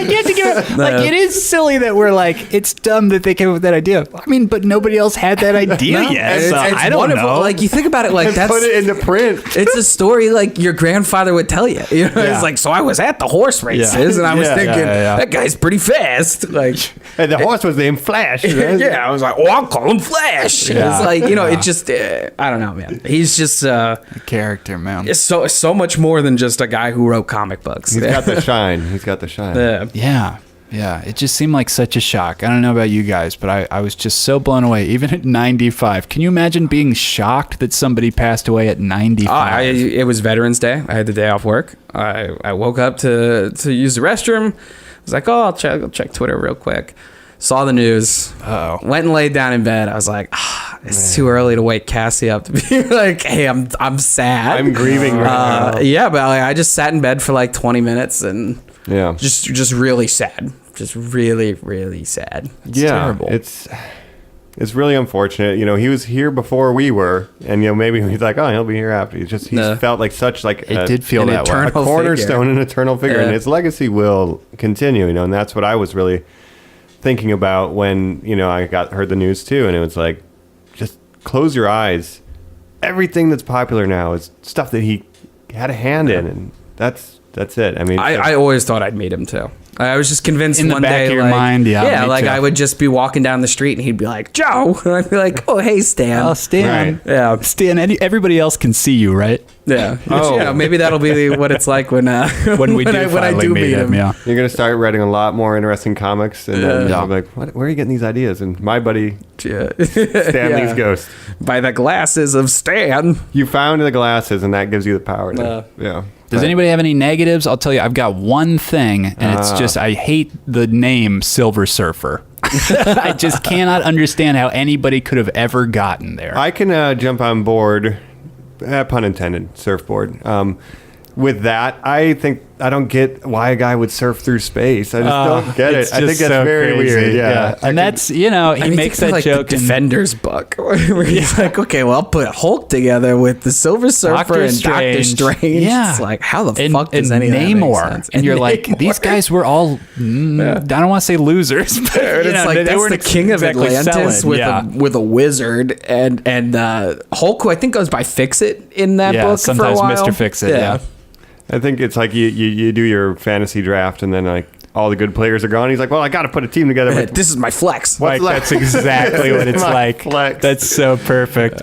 you have to give it, like, it is silly that we're like, it's dumb that they came up with that idea. I mean, but nobody else had that idea yet. So I don't wonderful. know. Like, you think about it, like, that's... Put it into print. It's a story like your grandfather would tell you. You know, Yeah. it's like, so I was at the horse races, and I was Yeah. thinking, Yeah. that guy's pretty fast. Like, And the horse was named Flash. Right? yeah, I was like, oh, I'll call him Flash. Yeah. It's like, you know, Yeah. it just, I don't know, man. He's just, Character, man. it's so much more than just a guy who wrote comic books. He's got the shine. He's got the shine. Yeah. Yeah. It just seemed like such a shock. I don't know about you guys, but I was just so blown away. Even at 95. Can you imagine being shocked that somebody passed away at 95? It was Veterans Day. I had the day off work. I woke up to use the restroom. I was like, oh, I'll check Twitter real quick. Saw the news. Uh-oh. Went and laid down in bed. I was like, it's too early to wake Cassie up to be like, hey, I'm sad. I'm grieving right now. Yeah, but like, I just sat in bed for like 20 minutes and Yeah. just really sad. Just really, really sad. It's terrible. It's really unfortunate. You know, he was here before we were, and you know, maybe he's like, oh, he'll be here after. He's No. felt like such like It did feel an that way. a eternal cornerstone, figure. an eternal figure, Yeah. and his legacy will continue. You know, and that's what I was really thinking about when I heard the news too, and it was like, just close your eyes. Everything that's popular now is stuff that he had a hand in, and that's it. I mean, I always thought I'd meet him too. I was just convinced In the one back day, of your like, mind, yeah, me like too. I would just be walking down the street and he'd be like, Joe, and I'd be like, oh, hey, Stan. Oh, Stan. Right. Yeah. Stan, everybody else can see you, right? Yeah. Oh. Yeah, maybe that'll be what it's like when When we do when I finally do meet him, yeah. you're gonna start writing a lot more interesting comics, and then Yeah. I'm like, where are you getting these ideas? And my buddy Yeah. Stanley's Yeah. Ghost. By the glasses of Stan. You found the glasses, and that gives you the power to, yeah. Does anybody have any negatives? I'll tell you, I've got one thing, and it's just I hate the name Silver Surfer. I just cannot understand how anybody could have ever gotten there. I can jump on board, pun intended, surfboard. With that, I think I don't get why a guy would surf through space. I just don't get It's it. I think just that's so very crazy. weird. Yeah. And that's, he makes that like joke the in Defenders book where he's like, okay, well, I'll put Hulk together with the Silver Surfer and Doctor Strange. Yeah. It's like, how the and, fuck does and any of that make Namor. sense? And you're like, Namor. these guys were all, I don't want to say losers, but And it's like, they that's weren't the king of exactly Atlantis selling. with a wizard and Hulk, who I think goes by Fix-It in that book sometimes for a while. Mr. Fix-It, yeah. I think it's like you do your fantasy draft, and then like all the good players are gone. He's like, well, I got to put a team together. With This is my flex. Like, that's exactly what it's My like. flex. That's so perfect.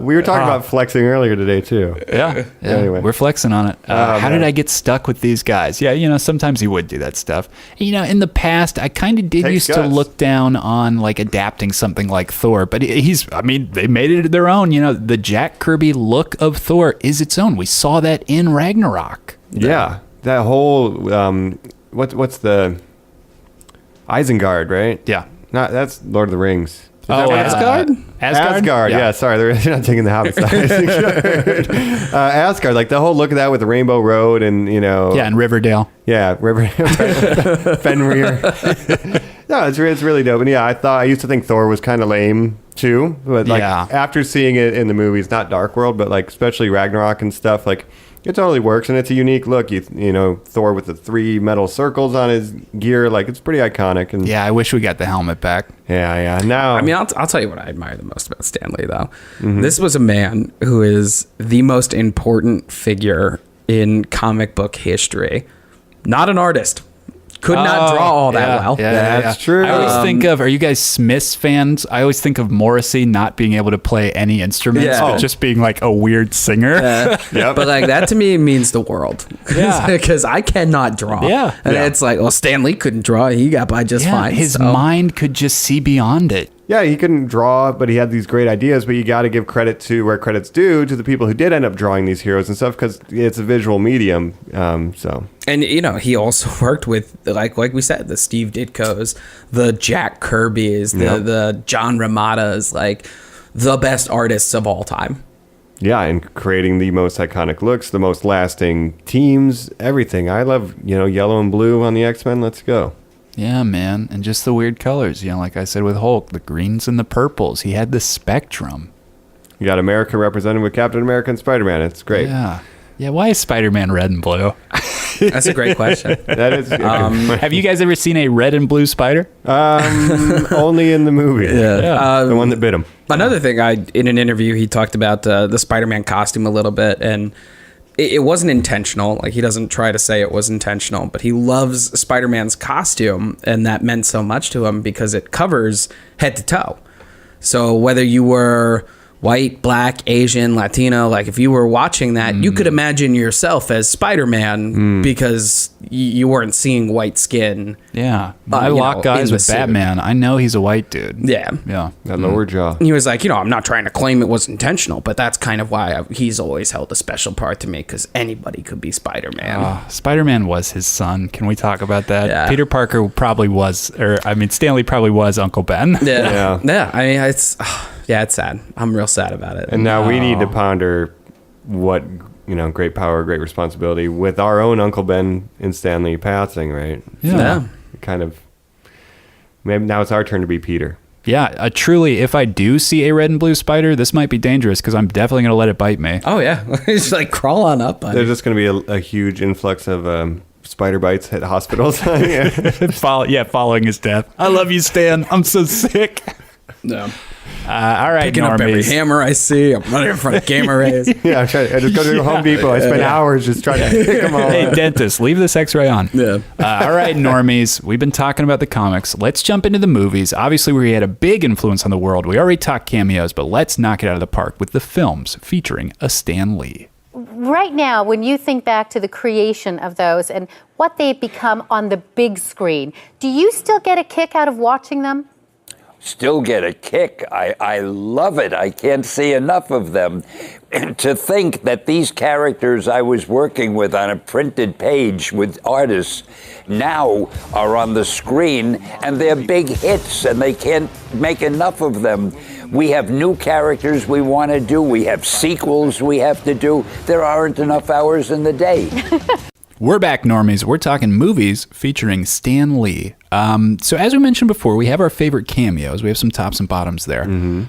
we were talking about flexing earlier today too. Yeah. Anyway. We're flexing on it. How did I get stuck with these guys? Yeah, sometimes you would do that stuff. In the past, I kind of did Takes used to guts. look down on like adapting something like Thor, but they made it their own. The Jack Kirby look of Thor is its own. We saw that in Ragnarok. Yeah, that whole what's the Isengard, right? Yeah. That's Lord of the Rings. Is Oh, that Asgard? Asgard, yeah. Sorry, they're not taking the Hobbit side. Asgard, like the whole look of that with the Rainbow Road and Yeah, in Riverdale. River Fenrir. No, it's really dope. And yeah, I used to think Thor was kind of lame too, but like Yeah. after seeing it in the movies, not Dark World, but like especially Ragnarok and stuff, like it totally works, and it's a unique look. Thor with the 3 metal circles on his gear, like it's pretty iconic. And Yeah, I wish we got the helmet back. yeah. Now, I mean, I'll tell you what I admire the most about Stan Lee, though. This was a man who is the most important figure in comic book history. Not an artist. Could not draw all that well. Yeah, That's true. I always think of, are you guys Smiths fans? I always think of Morrissey not being able to play any instruments, Yeah. but just being like a weird singer. But like that to me means the world. Yeah. Because I cannot draw. Yeah. And Yeah. it's like, well, Stan Lee couldn't draw. He got by just fine. His so. mind could just see beyond it. yeah, he couldn't draw, but he had these great ideas. But you got to give credit to where credit's due to the people who did end up drawing these heroes and stuff, because it's a visual medium. So And he also worked with like we said, the Steve Ditko's, the Jack Kirby's, the John Ramadas, like the best artists of all time. yeah, and creating the most iconic looks, the most lasting teams, everything. I love yellow and blue on the X-Men. Let's go. Yeah, man. And just the weird colors. You know, like I said with Hulk, the greens and the purples. He had the spectrum. You got America represented with Captain America and Spider-Man. It's great. Yeah. Yeah, why is Spider-Man red and blue? That's a great question. That is. Have you guys ever seen a red and blue spider? Only in the movie. Yeah. The one that bit him. Another thing, in an interview, he talked about the Spider-Man costume a little bit, and it wasn't intentional. Like, he doesn't try to say it was intentional, but he loves Spider-Man's costume, and that meant so much to him because it covers head to toe. So whether you were white, black, Asian, Latino, like if you were watching that, you could imagine yourself as Spider-Man because you weren't seeing white skin. Yeah. I lock eyes with Batman. I know he's a white dude. Yeah. Yeah. That lower jaw. He was like, I'm not trying to claim it was intentional, but that's kind of why he's always held a special part to me, because anybody could be Spider-Man. Spider-Man was his son. Can we talk about that? Yeah. Peter Parker probably was, Stanley probably was Uncle Ben. Yeah. I mean, it's sad. I'm real sad about it. And now we need to ponder what, great power, great responsibility with our own Uncle Ben and Stanley passing, right? Yeah. Kind of, maybe now it's our turn to be Peter. Yeah, truly, if I do see a red and blue spider, this might be dangerous because I'm definitely going to let it bite me. Oh, yeah. It's like, crawl on up. There's just going to be a huge influx of spider bites at hospitals. Following his death. I love you, Stan. I'm so sick. No. All right, Picking up every hammer I see. I'm running in front of gamma rays. Yeah, I just go to Home Depot. I spend hours just trying to pick them all Hey, up. dentist, leave this x-ray on. Yeah. All right, normies. We've been talking about the comics. Let's jump into the movies. Obviously, we had a big influence on the world. We already talked cameos, but let's knock it out of the park with the films featuring a Stan Lee. Right now, when you think back to the creation of those and what they've become on the big screen, do you still get a kick out of watching them? Still get a kick. I love it. I can't see enough of them. And to think that these characters I was working with on a printed page with artists now are on the screen, and they're big hits, and they can't make enough of them. We have new characters we want to do. We have sequels we have to do. There aren't enough hours in the day. We're back, normies. We're talking movies featuring Stan Lee. So as we mentioned before, we have our favorite cameos. We have some tops and bottoms there.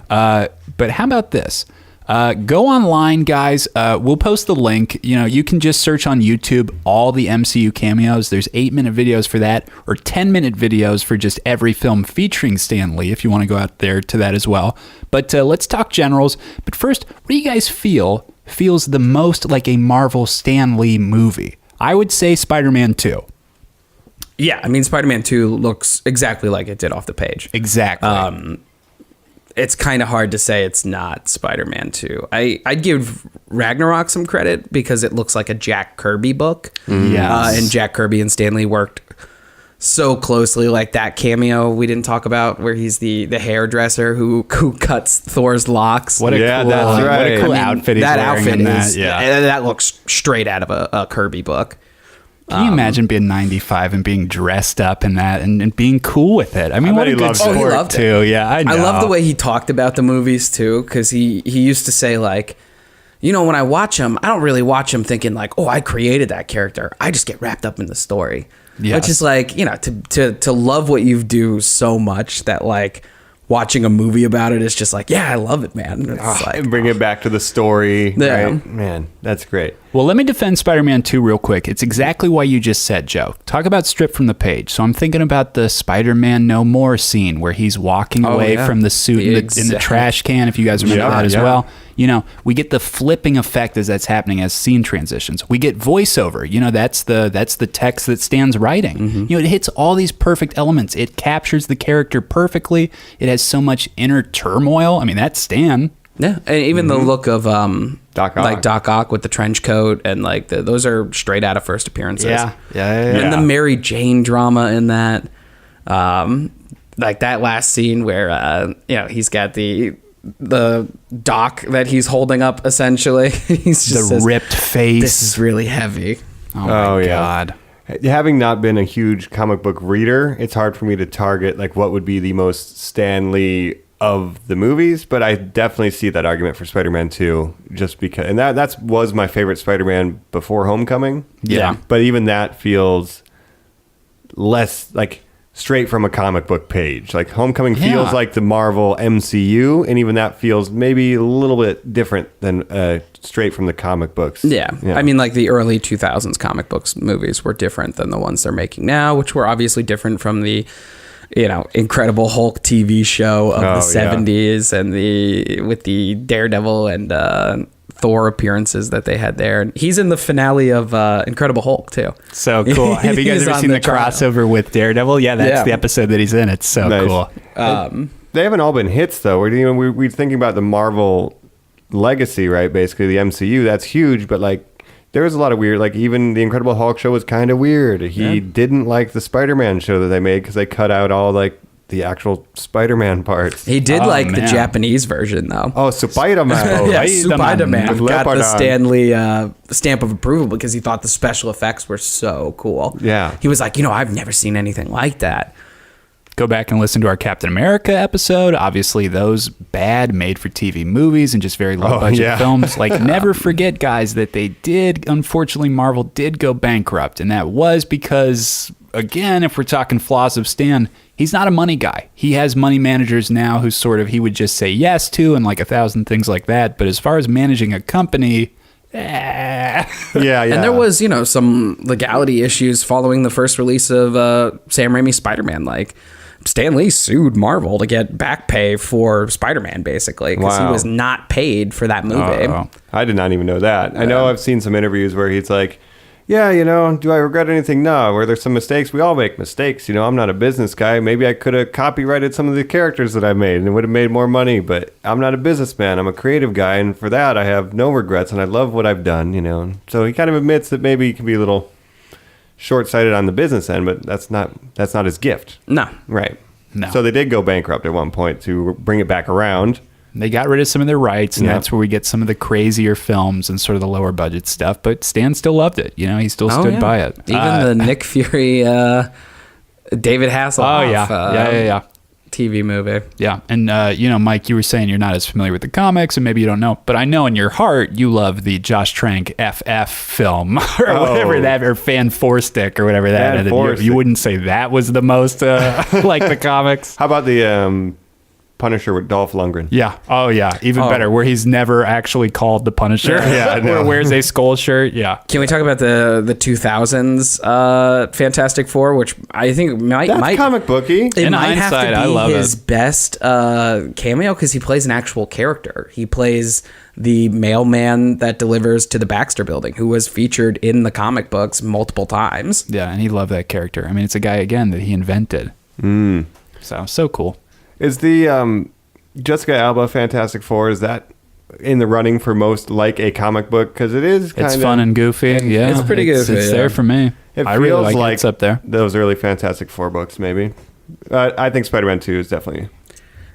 But how about this? Go online, guys. We'll post the link. You can just search on YouTube all the MCU cameos. There's 8-minute videos for that, or 10-minute videos for just every film featuring Stan Lee, if you want to go out there to that as well. But let's talk generals. But first, what do you guys feels the most like a Marvel Stan Lee movie? I would say Spider-Man 2. Yeah, I mean, Spider-Man 2 looks exactly like it did off the page. Exactly. It's kind of hard to say it's not Spider-Man 2. I'd give Ragnarok some credit because it looks like a Jack Kirby book. Yes. And Jack Kirby and Stan Lee worked so closely, like that cameo we didn't talk about where he's the hairdresser who cuts Thor's locks. What a cool, that's right. What a cool outfit he's that wearing outfit in that. is, Yeah. that looks straight out of a Kirby book. Can you imagine being 95 and being dressed up in that and being cool with it? I mean, what bet a he good loved it. Oh, he sport loved it. too. Yeah, I know. I love the way he talked about the movies too, because he used to say like, when I watch them, I don't really watch them thinking like, oh, I created that character. I just get wrapped up in the story. Yes. Which is like, to love what you do so much that like watching a movie about it is just like, yeah, I love it, man. It's like, And bring it back to the story. Yeah. Right? Man, that's great. Well, let me defend Spider-Man 2 real quick. It's exactly what you just said, Joe. Talk about stripped from the page. So I'm thinking about the Spider-Man No More scene where he's walking away from the suit in the trash can, if you guys remember that as well. We get the flipping effect as that's happening as scene transitions. We get voiceover. That's the text that Stan's writing. It hits all these perfect elements. It captures the character perfectly. It has so much inner turmoil. I mean, that's Stan. yeah. And even the look of Doc Ock. like Doc Ock with the trench coat and like those are straight out of first appearances. Yeah. And the Mary Jane drama in that, like that last scene where he's got the doc that he's holding up essentially. He's just The says, ripped face. "This is really heavy." Oh, my yeah. God. Having not been a huge comic book reader, it's hard for me to target like what would be the most Stan Lee of the movies, but I definitely see that argument for Spider-Man 2 just because, and that was my favorite Spider-Man before Homecoming. Yeah. But even that feels less like straight from a comic book page. Like Homecoming Yeah. feels like the Marvel MCU, and even that feels maybe a little bit different than straight from the comic books. Yeah. I mean, like the early 2000s comic books movies were different than the ones they're making now, which were obviously different from the, Incredible Hulk TV show of the 70s and with the Daredevil and Thor appearances that they had there. And he's in the finale of Incredible Hulk too. So cool. Have you guys He's ever on seen the the trial. crossover with Daredevil? Yeah, that's Yeah. the episode that he's in. It's so Nice. cool. They haven't all been hits though. We're thinking about the Marvel legacy, right? Basically, the MCU. That's huge, but like there was a lot of weird. Like even the Incredible Hulk show was kind of weird. He didn't like the Spider-Man show that they made because they cut out all like the actual Spider-Man parts. He did like the man. Japanese version though. Oh, Spider-Man. Yeah, Spider-Man Spider-Man with got the leopard on. Stanley stamp of approval because he thought the special effects were so cool. Yeah. He was like, I've never seen anything like that. Go back and listen to our Captain America episode. Obviously, those bad made-for-TV movies and just very low-budget yeah. films. Like, never forget, guys, that they did, unfortunately, Marvel did go bankrupt. And that was because, again, if we're talking flaws of Stan, he's not a money guy. He has money managers now who he would just say yes to and like 1,000 things like that. But as far as managing a company... Yeah. And there was, some legality issues following the first release of Sam Raimi's Spider-Man. Like, Stan Lee sued Marvel to get back pay for Spider-Man, basically, because he Wow. was not paid for that movie. Oh. I did not even know that. I know I've seen some interviews where he's like, yeah, do I regret anything? No. Were there some mistakes? We all make mistakes. I'm not a business guy. Maybe I could have copyrighted some of the characters that I made and it would have made more money, but I'm not a businessman. I'm a creative guy, and for that I have no regrets, and I love what I've done, So he kind of admits that maybe he can be a little short-sighted on the business end, but that's not his gift. No. Right. No. So they did go bankrupt at one point to bring it back around. They got rid of some of their rights, and Yeah. that's where we get some of the crazier films and sort of the lower budget stuff. But Stan still loved it. He still stood by it. Even the Nick Fury, David Hasselhoff yeah. TV movie. Yeah. And, Mike, you were saying you're not as familiar with the comics and maybe you don't know, but I know in your heart you love the Josh Trank FF film or whatever that, or Fan Four Stick or whatever that. Fan And Four you Stick. wouldn't say that was the most like the comics. How about the Punisher with Dolph Lundgren? Yeah. Oh, yeah. Even better, where he's never actually called the Punisher. Yeah, I know. Or wears a skull shirt. Yeah. Can we talk about the 2000s Fantastic Four, which I think might comic booky. It In might have hindsight, to I be love his it. best cameo because he plays an actual character. He plays the mailman that delivers to the Baxter Building, who was featured in the comic books multiple times. Yeah. And he loved that character. I mean, it's a guy, again, that he invented. So cool. Is the Jessica Alba Fantastic Four, is that in the running for most like a comic book? Because it is kind It's of fun and goofy. Yeah. it's pretty goofy, It's yeah. there for me. It I really feels like it. It's up there. those early Fantastic Four books, maybe. I think Spider-Man 2 is definitely...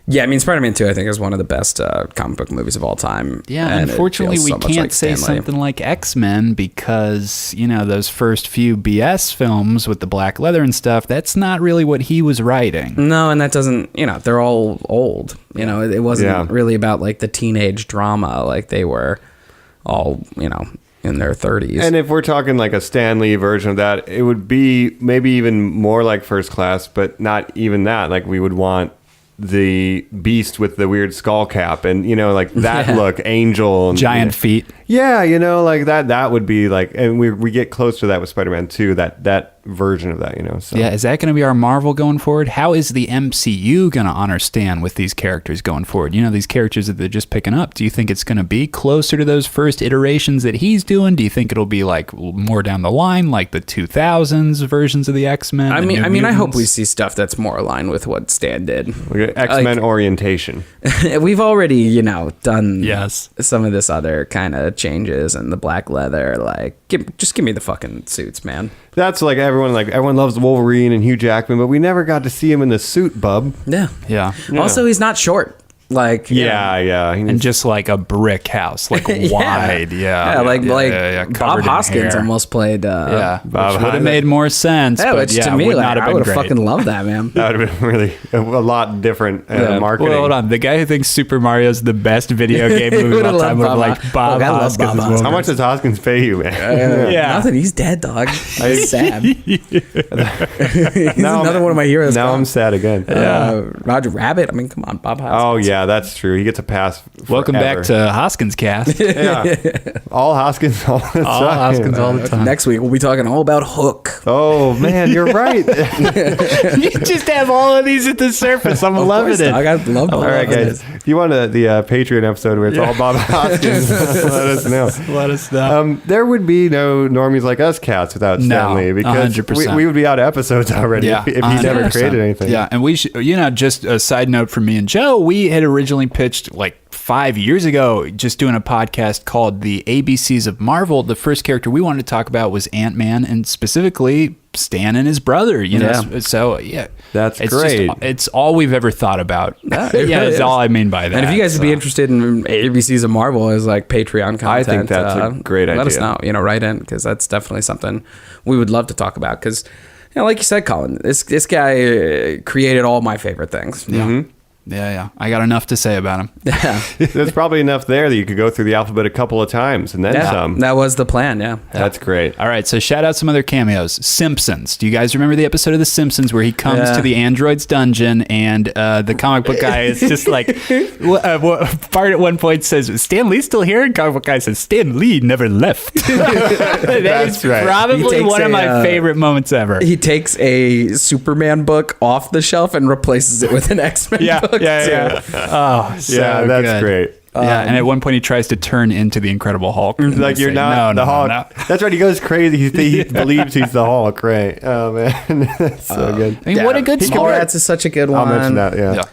Yeah, I mean, Spider-Man 2, I think, is one of the best comic book movies of all time. Yeah, and it unfortunately, feels we so much can't like say Stan Lee. something like X-Men because, those first few BS films with the black leather and stuff, that's not really what he was writing. No, and that doesn't, they're all old. It wasn't really about, like, the teenage drama. Like, they were all, in their 30s. And if we're talking like a Stan Lee version of that, it would be maybe even more like First Class, but not even that. Like, we would want the Beast with the weird skull cap and like that look, Angel and Giant feet. Yeah, like that would be like, and we get close to that with Spider-Man 2, that version of that, so. Yeah, is that going to be our Marvel going forward? How is the MCU going to honor Stan with these characters going forward? These characters that they're just picking up. Do you think it's going to be closer to those first iterations that he's doing? Do you think it'll be like more down the line, like the 2000s versions of the X-Men? I the mean, New I hope we Mutants? see stuff that's more aligned with what Stan did. We get X-Men orientation. We've already, done Yes. some of this other kind of changes and the black leather. Like, just give me the fucking suits, man. That's like everyone loves Wolverine and Hugh Jackman, but we never got to see him in the suit, bub. Yeah. Yeah. Also, he's not short. Like Yeah. And just like a brick house, like wide. Bob Hoskins almost played. Which would have made more sense. Yeah, but which to me, would like, not have I been would have great. fucking loved that, man. That would have been really a lot different marketing. Well, hold on. The guy who thinks Super Mario's the best video game movie of all time would have liked Bob I love Hoskins. Bob Hoskins. How much does Hoskins pay you, man? Nothing. He's dead, dog. He's sad. He's Now another one of my heroes. Now I'm sad again. Roger Rabbit. I mean, come on, Bob Hoskins. Oh yeah, that's true. He gets a pass. Welcome forever. back to Hoskins Cast. Yeah. All Hoskins all the time. All Hoskins all the time. Next week we'll be talking all about Hook. Oh man, you're right. You just have all of these at the surface. I'm loving it. Dog, I love Bob All right, Hoskins. guys. If you want the Patreon episode where it's all Bob Hoskins, let us know. Let us know. There would be no Normies Like Us cats without Stan Lee, because 100%. we would be out of episodes already if he never 100%. created anything. Yeah, and we should, just a side note from me and Joe, we had originally pitched like 5 years ago, just doing a podcast called The ABCs of Marvel. The first character we wanted to talk about was Ant-Man, and specifically Stan and his brother, So, yeah. That's it's great. It's all we've ever thought about. That's all I mean by that. And if you guys would be interested in ABCs of Marvel as like Patreon content, I think that's a great idea. Let us know, write in, because that's definitely something we would love to talk about. Because, like you said, Colin, this guy created all my favorite things. Yeah. I got enough to say about him. Yeah, There's probably enough there that you could go through the alphabet a couple of times and then some. that was the plan. Yeah. That's great. All right, so shout out some other cameos. Simpsons. Do you guys remember the episode of The Simpsons where he comes to the android's dungeon and the comic book guy is just like, Bart at one point says, Stan Lee's still here? And comic book guy says, Stan Lee never left. That's right. probably one of my favorite moments ever. He takes a Superman book off the shelf and replaces it with an X-Men book. Yeah. Oh, so Yeah, that's good. great. Yeah, and at one point he tries to turn into the Incredible Hulk. Like, you're not the Hulk. No. That's right. He goes crazy. He believes he's the Hulk. Right. Oh man, that's so good. I mean, what a good story. Mallrats is such a good one. I'll mention that. Yeah.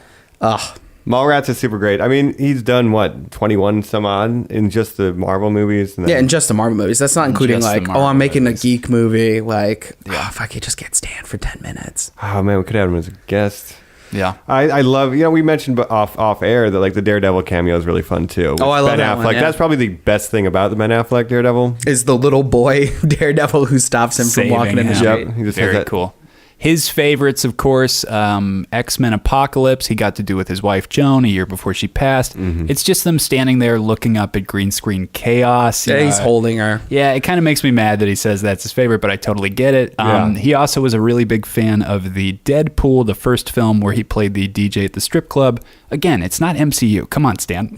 Yeah. Mallrats is super great. I mean, he's done 21 some odd in just the Marvel movies. And then, Yeah, and just the Marvel movies. That's not including Just the like, Marvel I'm making movies. a geek movie. Like, if I could just get Stan for 10 minutes. oh man, we could have him as a guest. Yeah. I love, we mentioned off air that like the Daredevil cameo is really fun too. with I love Ben that Affleck. one, yeah. That's probably the best thing about the Ben Affleck Daredevil. Is the little boy Daredevil who stops him from walking in the Saving street. him. Yep, he just has Very that- cool. His favorites, of course, X-Men Apocalypse. He got to do with his wife Joan a year before she passed. It's just them standing there looking up at green screen chaos. Yeah, he's holding her. Yeah, it kind of makes me mad that he says that's his favorite, but I totally get it. Yeah. He also was a really big fan of the Deadpool, the first film where he played the DJ at the strip club. Again, it's not MCU. Come on, Stan.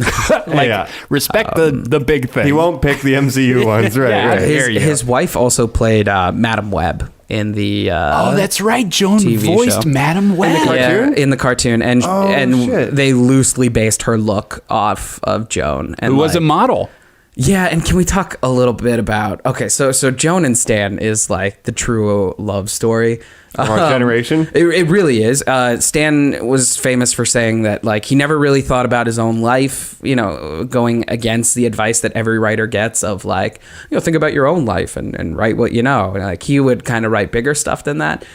Respect the big thing. He won't pick the MCU ones, right? Yeah, right. there you go. His wife also played Madam Web in the Oh, that's right. Joan TV voiced show. Madam Web. cartoon? in the cartoon, and shit. they loosely based her look off of Joan, and Who was a like- model. Yeah, and can we talk a little bit about so Joan and Stan is like the true love story Of our generation? It really is. Stan was famous for saying that like he never really thought about his own life, going against the advice that every writer gets of like, think about your own life and write what you know. And like he would kind of write bigger stuff than that.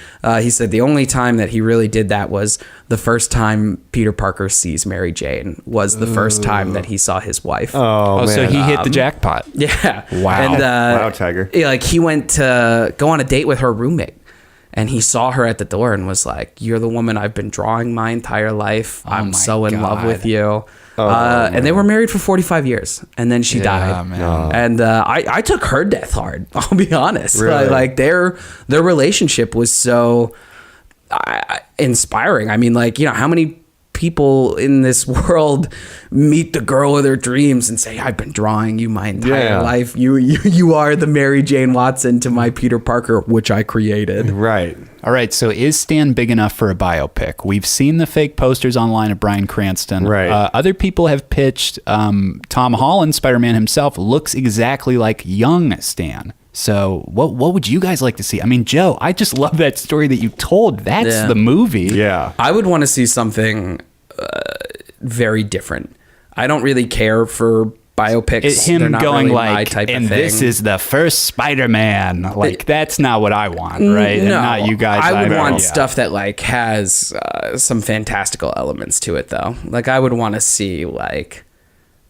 He said the only time that he really did that was the first time Peter Parker sees Mary Jane was the first time that he saw his wife. Oh, man. So he hit the jackpot. Yeah. Wow. And, Wow, Tiger. Like he went to go on a date with her roommate. And he saw her at the door and was like, "You're the woman I've been drawing my entire life. I'm my so in love God. with you." And they were married for 45 years, and then she died. man. And I took her death hard. I'll be honest. Really? Like their relationship was so inspiring. I mean, like how many people in this world meet the girl of their dreams and say, I've been drawing you my entire life. You are the Mary Jane Watson to my Peter Parker, which I created. Right. All right, so is Stan big enough for a biopic? We've seen the fake posters online of Bryan Cranston. Right. Other people have pitched Tom Holland, Spider-Man himself, looks exactly like young Stan. So what would you guys like to see? I mean, Joe, I just love that story that you told. That's the movie. Yeah. I would want to see something very different. I don't really care for biopics. Him they're not going really my like, type and of thing. this is the first Spider-Man. Like, that's not what I want, right? And No, not you guys. I would either. want Yeah. stuff that like has some fantastical elements to it, though. Like, I would want to see like,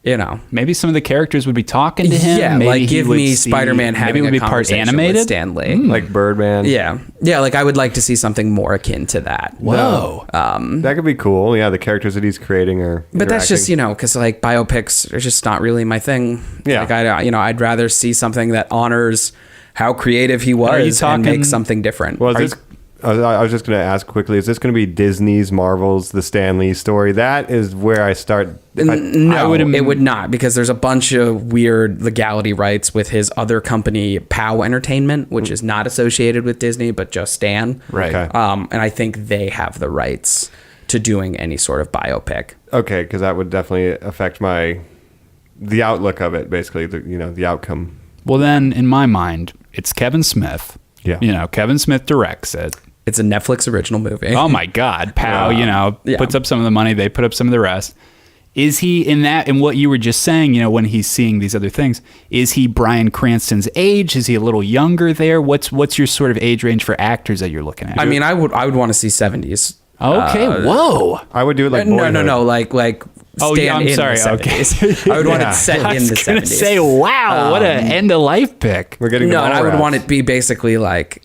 you know, Maybe some of the characters would be talking to him. yeah, Maybe like he give would me see- Spider-Man maybe having it would a be part conversation animated. with Stan Lee. Like Birdman. Yeah, like I would like to see something more akin to that. Whoa. That could be cool. Yeah, the characters that he's creating are. But that's just, interacting. because like biopics are just not really my thing. Yeah. Like I'd rather see something that honors how creative he was and talking- makes something different. Well, is this, I was just going to ask quickly, is this going to be Disney's, Marvel's, the Stan Lee story? That is where I start. No, would it would not, because there's a bunch of weird legality rights with his other company, POW Entertainment, which is not associated with Disney, but just Stan. Right. Okay. And I think they have the rights to doing any sort of biopic. Okay, because that would definitely affect the outlook of it, basically, the outcome. Well, then, in my mind, it's Kevin Smith. Yeah. Kevin Smith directs it. It's a Netflix original movie. Oh my God, POW, Yeah. puts up some of the money, they put up some of the rest. Is he in what you were just saying, when he's seeing these other things, is he Bryan Cranston's age? Is he a little younger there? What's your sort of age range for actors that you're looking at? I mean, I would want to see 70s. okay, whoa. I would do it like No, Boyhood. like Oh, Stan yeah, I'm in sorry. the Okay. 70s. I would want it set I in was the gonna 70s. say, wow, what an end of life pick. We're getting No, the and I would Mallrats. want it to be basically like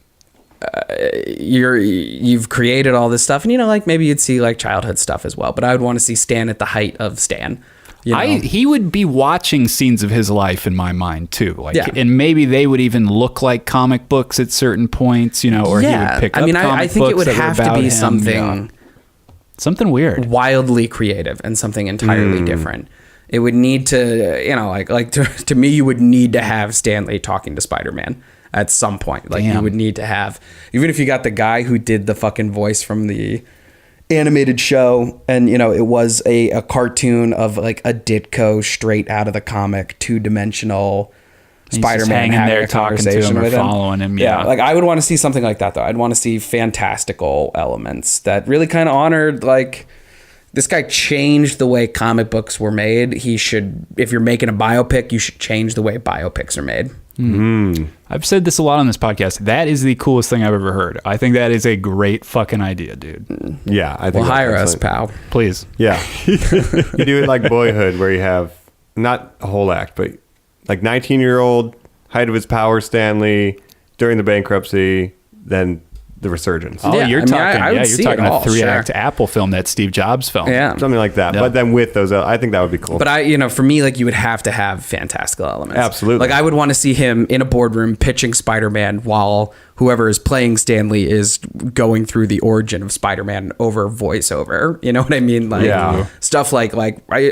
you've created all this stuff, and like maybe you'd see like childhood stuff as well. But I would want to see Stan at the height of Stan. He would be watching scenes of his life in my mind too, Yeah. and maybe they would even look like comic books at certain points, or he would pick up. I think it would have to be something weird. wildly creative and something entirely different. It would need to, to me, you would need to have Stan Lee talking to Spider-Man at some point. Like you Damn. would need to have, even if you got the guy who did the fucking voice from the animated show, and it was a cartoon of like a Ditko straight out of the comic, 2-dimensional He's just Spider-Man hanging having there a talking to conversation him or with him. following him, Yeah, yeah. like I would want to see something like that though. I'd want to see fantastical elements that really kind of honored like this guy changed the way comic books were made. He should, if you're making a biopic, you should change the way biopics are made. I've said this a lot on this podcast. That is the coolest thing I've ever heard. I think that is a great fucking idea, dude. Yeah, I think Well, that's hire us, excellent. pal. Please. Yeah. You do it like Boyhood, where you have not a whole act, but like 19-year-old, height of his power, Stanley, during the bankruptcy, then the resurgence. Oh, Yeah, you're I mean, talking. I would You're see talking it a all, 3-act sure. Apple film that Steve Jobs filmed. Yeah. Something like that. Yeah. But then with those, I think that would be cool. But for me, like you would have to have fantastical elements. Absolutely. Like I would want to see him in a boardroom pitching Spider-Man while whoever is playing Stanley is going through the origin of Spider-Man over voiceover. You know what I mean? Like Yeah. stuff like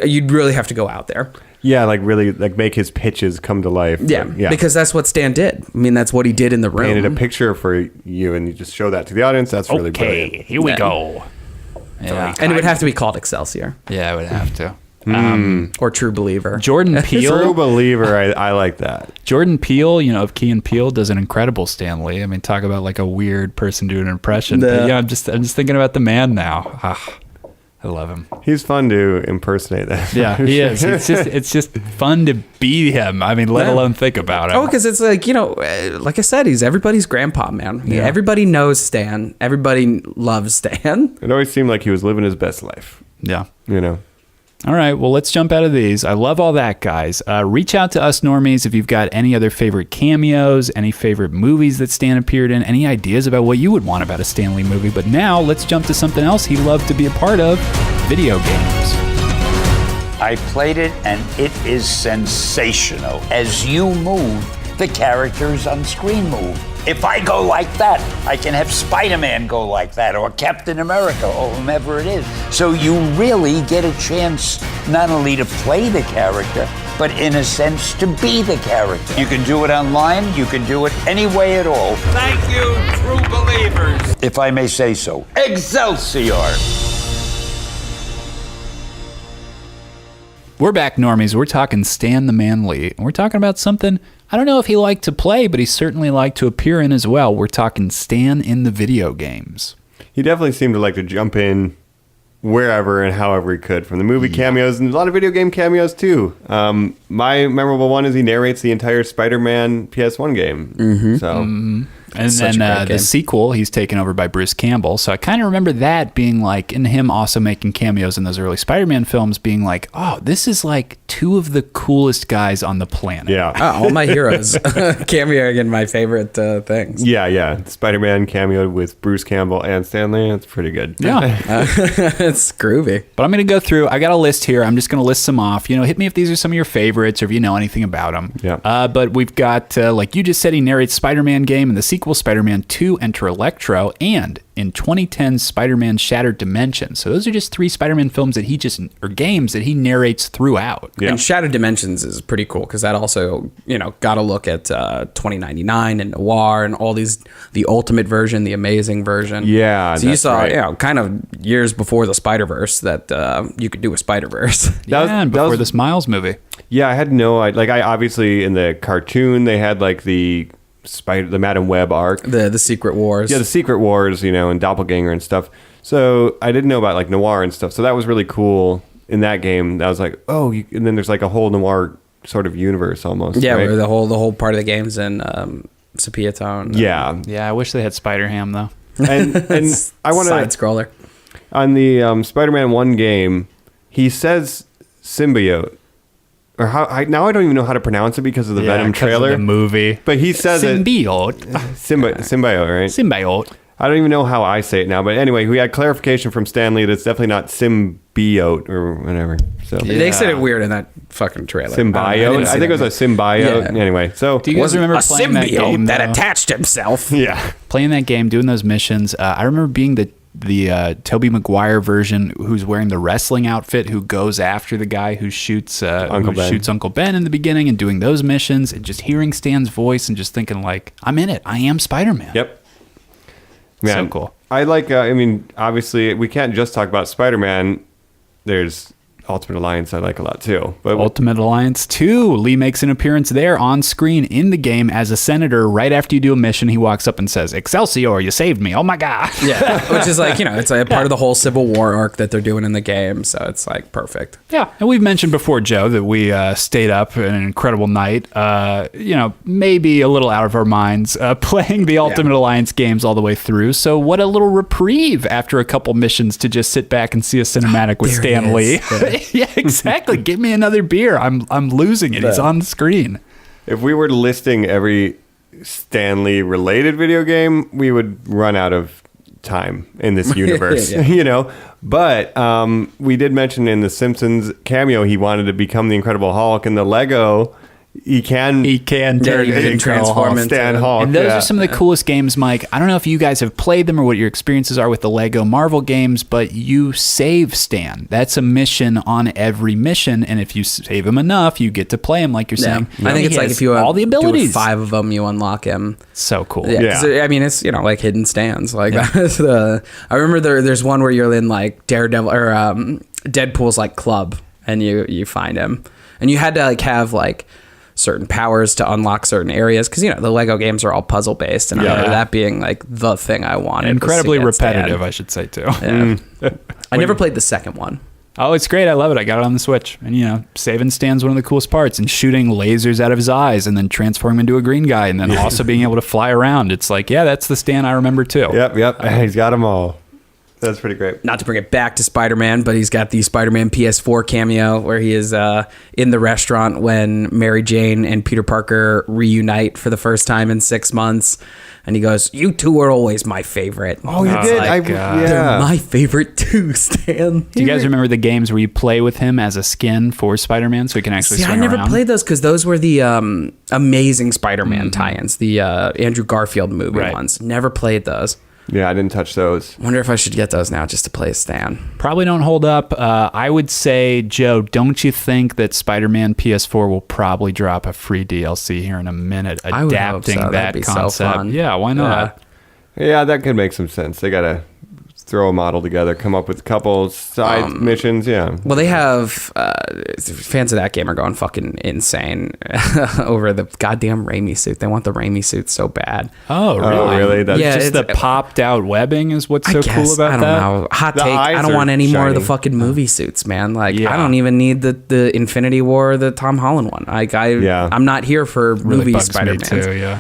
you'd really have to go out there. yeah, like really like make his pitches come to life. Yeah, Like, because that's what Stan did. I mean, that's what he did in the room. painted a picture for you, and you just show that to the audience. That's really brilliant. Okay, here we Yeah. go. Yeah, And it would have to be called Excelsior yeah, it would have to. or True Believer. Jordan True Peele. believer. I like that. Jordan Peele, of Key and Peele, does an incredible Stan Lee. I mean, talk about like a weird person doing an impression. But, Yeah. I'm just thinking about the man now. Ah, I love him. He's fun to impersonate. That. Yeah, he is. It's just fun to be him. I mean, let Yeah. alone think about him. Oh, because it's like, like I said, he's everybody's grandpa, man. Yeah. Everybody knows Stan. Everybody loves Stan. It always seemed like he was living his best life. Yeah. You know. All right, well, let's jump out of these. I love all that, guys. Reach out to us, Normies, if you've got any other favorite cameos, any favorite movies that Stan appeared in, any ideas about what you would want about a Stan Lee movie. But now, let's jump to something else he loved to be a part of, video games. I played it and it is sensational. As you move, the characters on screen move. If I go like that, I can have Spider-Man go like that, or Captain America, or whomever it is. So you really get a chance not only to play the character, but in a sense to be the character. You can do it online, you can do it any way at all. Thank you, true believers. If I may say so. Excelsior! We're back, Normies. We're talking Stan the Man Lee. And we're talking about something, I don't know if he liked to play, but he certainly liked to appear in as well. We're talking Stan in the video games. He definitely seemed to like to jump in wherever and however he could, from the movie cameos and a lot of video game cameos too. My memorable one is he narrates the entire Spider-Man PS1 game. So. And then the sequel, he's taken over by Bruce Campbell. So I kind of remember that being like, and him also making cameos in those early Spider-Man films, being like, oh, this is like two of the coolest guys on the planet. Yeah. All my heroes cameoing in my favorite things. Yeah. Spider-Man cameoed with Bruce Campbell and Stan Lee. It's pretty good. Yeah. It's groovy. But I'm going to go through, I got a list here. I'm just going to list some off. Hit me if these are some of your favorites or if you know anything about them. Yeah. But we've got, like you just said, he narrates Spider-Man game and the sequel, Spider-Man 2 Enter Electro, and in 2010, Spider-Man Shattered Dimensions. So those are just 3 Spider-Man films that games that he narrates throughout. Yeah. And Shattered Dimensions is pretty cool because that also, got a look at 2099 and Noir and all these, the ultimate version, the amazing version. Yeah. So you that's saw, right. kind of years before the Spider-Verse that you could do a Spider-Verse. And before this Miles movie. Yeah, I had no idea. I obviously in the cartoon they had like the Madam Web arc. The Secret Wars. Yeah, the Secret Wars, and Doppelganger and stuff. So I didn't know about like Noir and stuff. So that was really cool in that game. I was like, oh, and then there's like a whole Noir sort of universe almost. Yeah, right? where the whole part of the game's in Sepia Town. Yeah. Yeah, I wish they had Spider-Ham though. And I want Side to scroller. on the Spider-Man 1 game, he says symbiote. Or I don't even know how to pronounce it because of the Venom 'cause trailer. of the movie. But he says Symbiote. symbiote, right? Symbiote. I don't even know how I say it now. But anyway, we had clarification from Stan Lee that it's definitely not symbiote or whatever. So They said it weird in that fucking trailer. symbiote. I think it was a symbiote. Yeah. Anyway, so Do you guys remember playing that game? that though? attached himself. yeah. Playing that game, doing those missions. I remember being the Tobey Maguire version who's wearing the wrestling outfit who goes after the guy who shoots Uncle Ben in the beginning and doing those missions and just hearing Stan's voice and just thinking like, I'm in it. I am Spider-Man. Yep. So cool. I like, obviously we can't just talk about Spider-Man. There's Ultimate Alliance I like a lot too. But Ultimate Alliance 2. Lee makes an appearance there on screen in the game as a senator. Right after you do a mission, he walks up and says, "Excelsior, you saved me. Oh my God." Yeah, which is like, it's a part of the whole Civil War arc that they're doing in the game. So it's like perfect. Yeah. And we've mentioned before, Joe, that we stayed up an incredible night, maybe a little out of our minds, playing the Ultimate Alliance games all the way through. So what a little reprieve after a couple missions to just sit back and see a cinematic with There Stan he Lee. is. Yeah, exactly. Give me another beer. I'm losing it. He's on the screen. if we were listing every Stan Lee related video game, we would run out of time in this universe, Yeah. But we did mention in the Simpsons cameo he wanted to become the Incredible Hulk, and the Lego he can turn transform into Stan Hulk. And those are some of the coolest games, Mike. I don't know if you guys have played them or what your experiences are with the Lego Marvel games, but you save Stan. That's a mission on every mission, and if you save him enough, you get to play him like you're saying. I think it's like if you all the abilities. do 5 of them, you unlock him. So cool. Yeah, 'cause I mean, it's like hidden stands. Like I remember there's one where you're in like Daredevil or Deadpool's like club, and you find him, and you had to like have like certain powers to unlock certain areas because the Lego games are all puzzle based, and I remember that being like the thing I wanted. Incredibly repetitive, I should say too. Yeah. I never played the second one. Oh, it's great. I love it. I got it on the Switch. And, saving Stan's one of the coolest parts, and shooting lasers out of his eyes and then transforming him into a green guy and then also being able to fly around. It's like, yeah, that's the Stan I remember too. Yep. He's got them all. That's pretty great. Not to bring it back to Spider-Man, but he's got the Spider-Man PS4 cameo where he is in the restaurant when Mary Jane and Peter Parker reunite for the first time in 6 months. And he goes, "You two are always my favorite." Oh, you did? Like, They're my favorite too, Stan. Do you guys remember the games where you play with him as a skin for Spider-Man so he can actually See, I swing never around? played those because those were the Amazing Spider-Man tie-ins, the Andrew Garfield movie ones. Never played those. Yeah, I didn't touch those. Wonder if I should get those now just to play Stan. Probably don't hold up. I would say, Joe, don't you think that Spider-Man PS4 will probably drop a free DLC here in a minute, I would hope adapting so. That'd that be so concept? fun. Yeah, why not? Yeah, that could make some sense. They gotta throw a model together, come up with a couple side missions. Yeah. Well, they have fans of that game are going fucking insane over the goddamn Raimi suit. They want the Raimi suit so bad. Oh, really? Oh, really? That's Yeah, Just the popped out webbing is what's so cool about I don't that. know. Hot The take. I eyes don't are want any more of the shiny. fucking movie suits, man. Like, Yeah. I don't even need the Infinity War, the Tom Holland one. I'm not here for Really movie bugs me Spider-Man. too, yeah.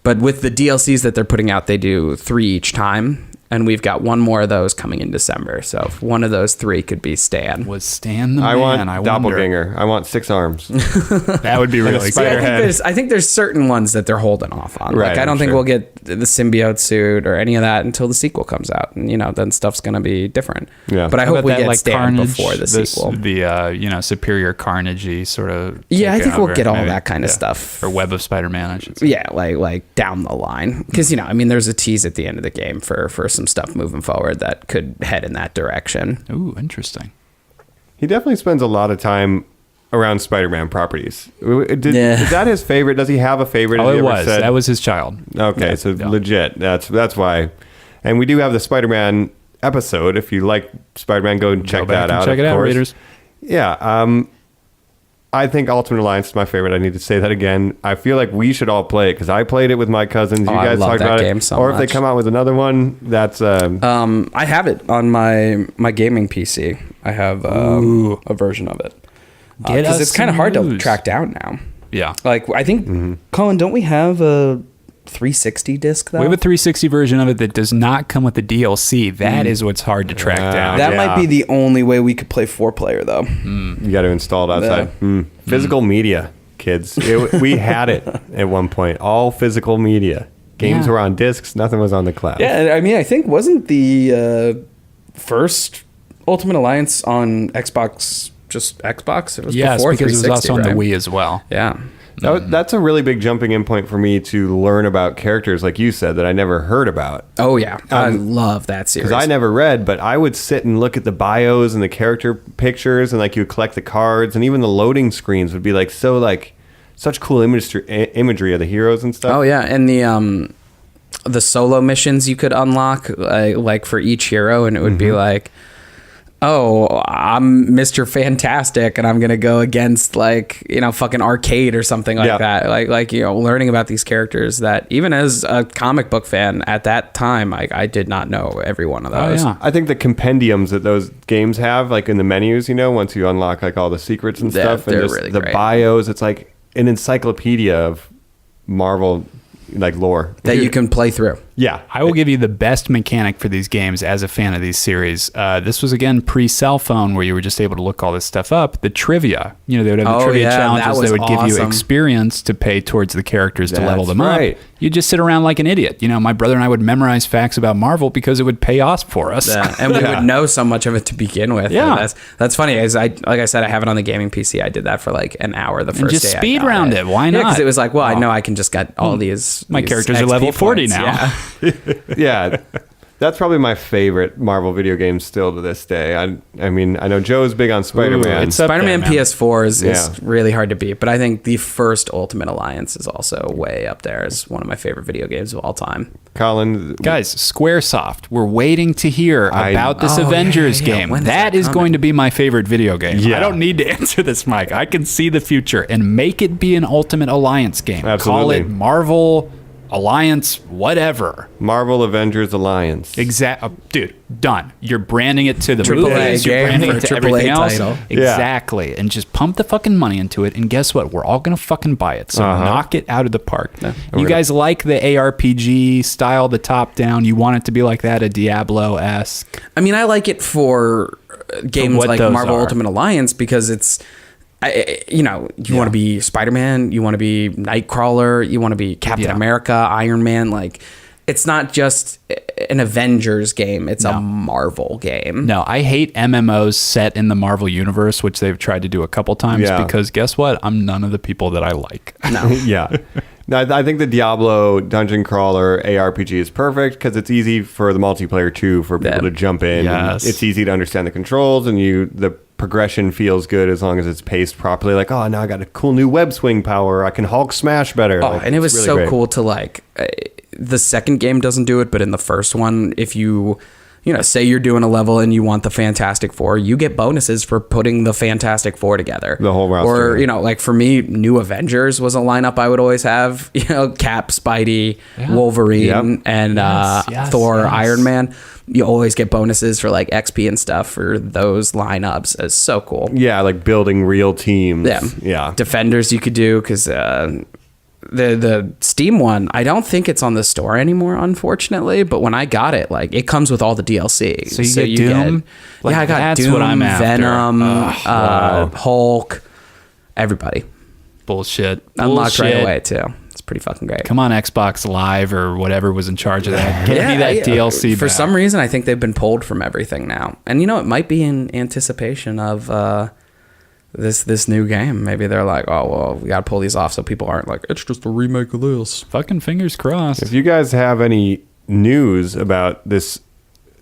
But with the DLCs that they're putting out, they do 3 each time. And we've got one more of those coming in December. So if one of those 3 could be Stan. Was Stan the man? I want wonder. doppelganger. I want 6 arms. That would be really spider cool. head. I think there's certain ones that they're holding off on. Right, Like, I don't I'm think sure. we'll get the symbiote suit or any of that until the sequel comes out. And, then stuff's going to be different. Yeah. But I How hope about we that, get like, Stan Carnage, before the sequel. The superior Carnage-y sort of. Yeah, I think we'll takeover, get all maybe. that kind of Yeah. stuff. Or Web of Spider-Man, I should say. Yeah, like down the line. Because, there's a tease at the end of the game for some stuff moving forward that could head in that direction. Ooh, interesting. He definitely spends a lot of time around Spider-Man properties. Yeah. Is that his favorite? Does he have a favorite? Oh, Has he it ever was. said- That was his child. Okay, Yeah, so yeah. legit. That's why. And we do have the Spider-Man episode. If you like Spider-Man, go and check Go back that and out. check of it out, course. readers. Yeah. I think Ultimate Alliance is my favorite. I need to say that again. I feel like we should all play it because I played it with my cousins. You I guys love talked that about game it. so Or if they much. come out with another one, that's I have it on my gaming PC. I have a version of it. Get Because us it's kind of some hard to news. track down now. Yeah. Like, I think, Colin, don't we have a 360 disc, though? We have a 360 version of it that does not come with the DLC. That is what's hard to track down. That Yeah. might be the only way we could play 4-player, though. you got to install it outside. Physical media, kids. We had it at one point. All physical media. Games Yeah. were on discs. Nothing was on the cloud. Yeah, I mean, I think wasn't the first Ultimate Alliance on Xbox just Xbox? It was Yes, before because it was 360, also on the right? Wii as well. Yeah. That's a really big jumping in point for me to learn about characters, like you said, that I never heard about. Oh, yeah. I love that series. Because I never read, but I would sit and look at the bios and the character pictures, and like you would collect the cards, and even the loading screens would be like such cool imagery of the heroes and stuff. Oh, yeah. And the solo missions you could unlock, like for each hero, and it would be like, oh, I'm Mr. Fantastic, and I'm gonna go against fucking Arcade or something like Yeah. that. Like learning about these characters that even as a comic book fan at that time, I did not know every one of those. yeah. I think the compendiums that those games have, like in the menus, once you unlock like all the secrets and Yeah, stuff, and they're just really the great. bios, it's like an encyclopedia of Marvel like lore That you can play through. Yeah, I will give you the best mechanic for these games as a fan of these series. This was, again, pre-cell phone where you were just able to look all this stuff up. The trivia. They would have the Oh, trivia yeah, that challenges. was They would give you awesome. experience to pay towards the characters to level That's them right. up. You just sit around like an idiot. My brother and I would memorize facts about Marvel because it would pay off for us. Yeah, and we would know so much of it to begin with. Yeah. And that's funny. Like I said, I have it on the gaming PC. I did that for like an hour the first just day. I speed got round it. Why not? Because it was like, well, I Oh. know I can just get all these. My these characters are XP level 40 points. now. Yeah. yeah. That's probably my favorite Marvel video game still to this day. I mean, I know Joe's big on Spider-Man. it's up Spider-Man there, man. PS4 is Yeah. really hard to beat, but I think the first Ultimate Alliance is also way up there as one of my favorite video games of all time. Colin, Guys, Squaresoft, we're waiting to hear about this Oh, yeah, Avengers yeah, yeah. game. When is That that is coming? going to be my favorite video game. Yeah. I don't need to answer this, Mike. I can see the future and make it be an Ultimate Alliance game. Absolutely. Call it Marvel Alliance, whatever. Marvel Avengers Alliance. Dude, done. You're branding it to the Triple A movies. You're game branding for it to a everything AAA else. title. Yeah. Exactly. And just pump the fucking money into it. And guess what? We're all going to fucking buy it. So knock it out of the park. You guys like the ARPG style, the top down. You want it to be like that, a Diablo-esque. I mean, I like it for games what like those Marvel are. Ultimate Alliance because it's, you want to be Spider-Man, you want to be Nightcrawler, you want to be Captain Yeah. America, Iron Man. Like, it's not just an Avengers game; it's a Marvel game. No, I hate MMOs set in the Marvel universe, which they've tried to do a couple times Yeah. because guess what? I'm none of the people that I like. yeah. No, I think the Diablo dungeon crawler ARPG is perfect because it's easy for the multiplayer too for people Yeah. to jump in. Yes. It's easy to understand the controls, and the progression feels good as long as it's paced properly. Like, oh, now I got a cool new web swing power. I can Hulk smash better. Oh, Like, and it was it's really so great. cool to like, the second game doesn't do it, but in the first one, if you say you're doing a level and you want the Fantastic Four, you get bonuses for putting the Fantastic Four together. The whole roster. Or, like for me, New Avengers was a lineup I would always have. Cap, Spidey, Wolverine, and Yes, Thor, yes. Iron Man. You always get bonuses for like XP and stuff for those lineups. It's so cool. Yeah, like building real teams. Yeah. Defenders you could do because the Steam one, I don't think it's on the store anymore, unfortunately. But when I got it, like it comes with all the DLC. So you get Doom? Like, I got that's Doom, what I'm after. Venom, Wow. Hulk, everybody. Bullshit. Unlocked right Bullshit. away too. It's pretty fucking great. Come on, Xbox Live or whatever was in charge of that. Give me that DLC For back. some reason, I think they've been pulled from everything now. And it might be in anticipation of this new game. Maybe they're like, oh, well, we got to pull these off so people aren't like, it's just a remake of this. Fucking fingers crossed. If you guys have any news about this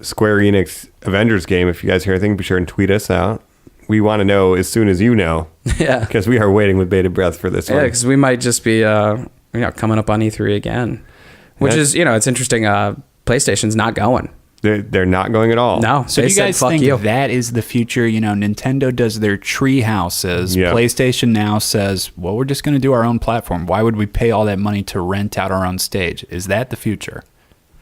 Square Enix Avengers game, if you guys hear anything, be sure and tweet us out. We want to know as soon as you know. Yeah. Because we are waiting with bated breath for this Yeah, one. because we might just be coming up on E3 again. Which Yeah. is, it's interesting. PlayStation's not going. They're not going at all. No. So they do you guys said, fuck think you. that is the future? Nintendo does their tree houses. Yeah. PlayStation now says, well, we're just going to do our own platform. Why would we pay all that money to rent out our own stage? Is that the future?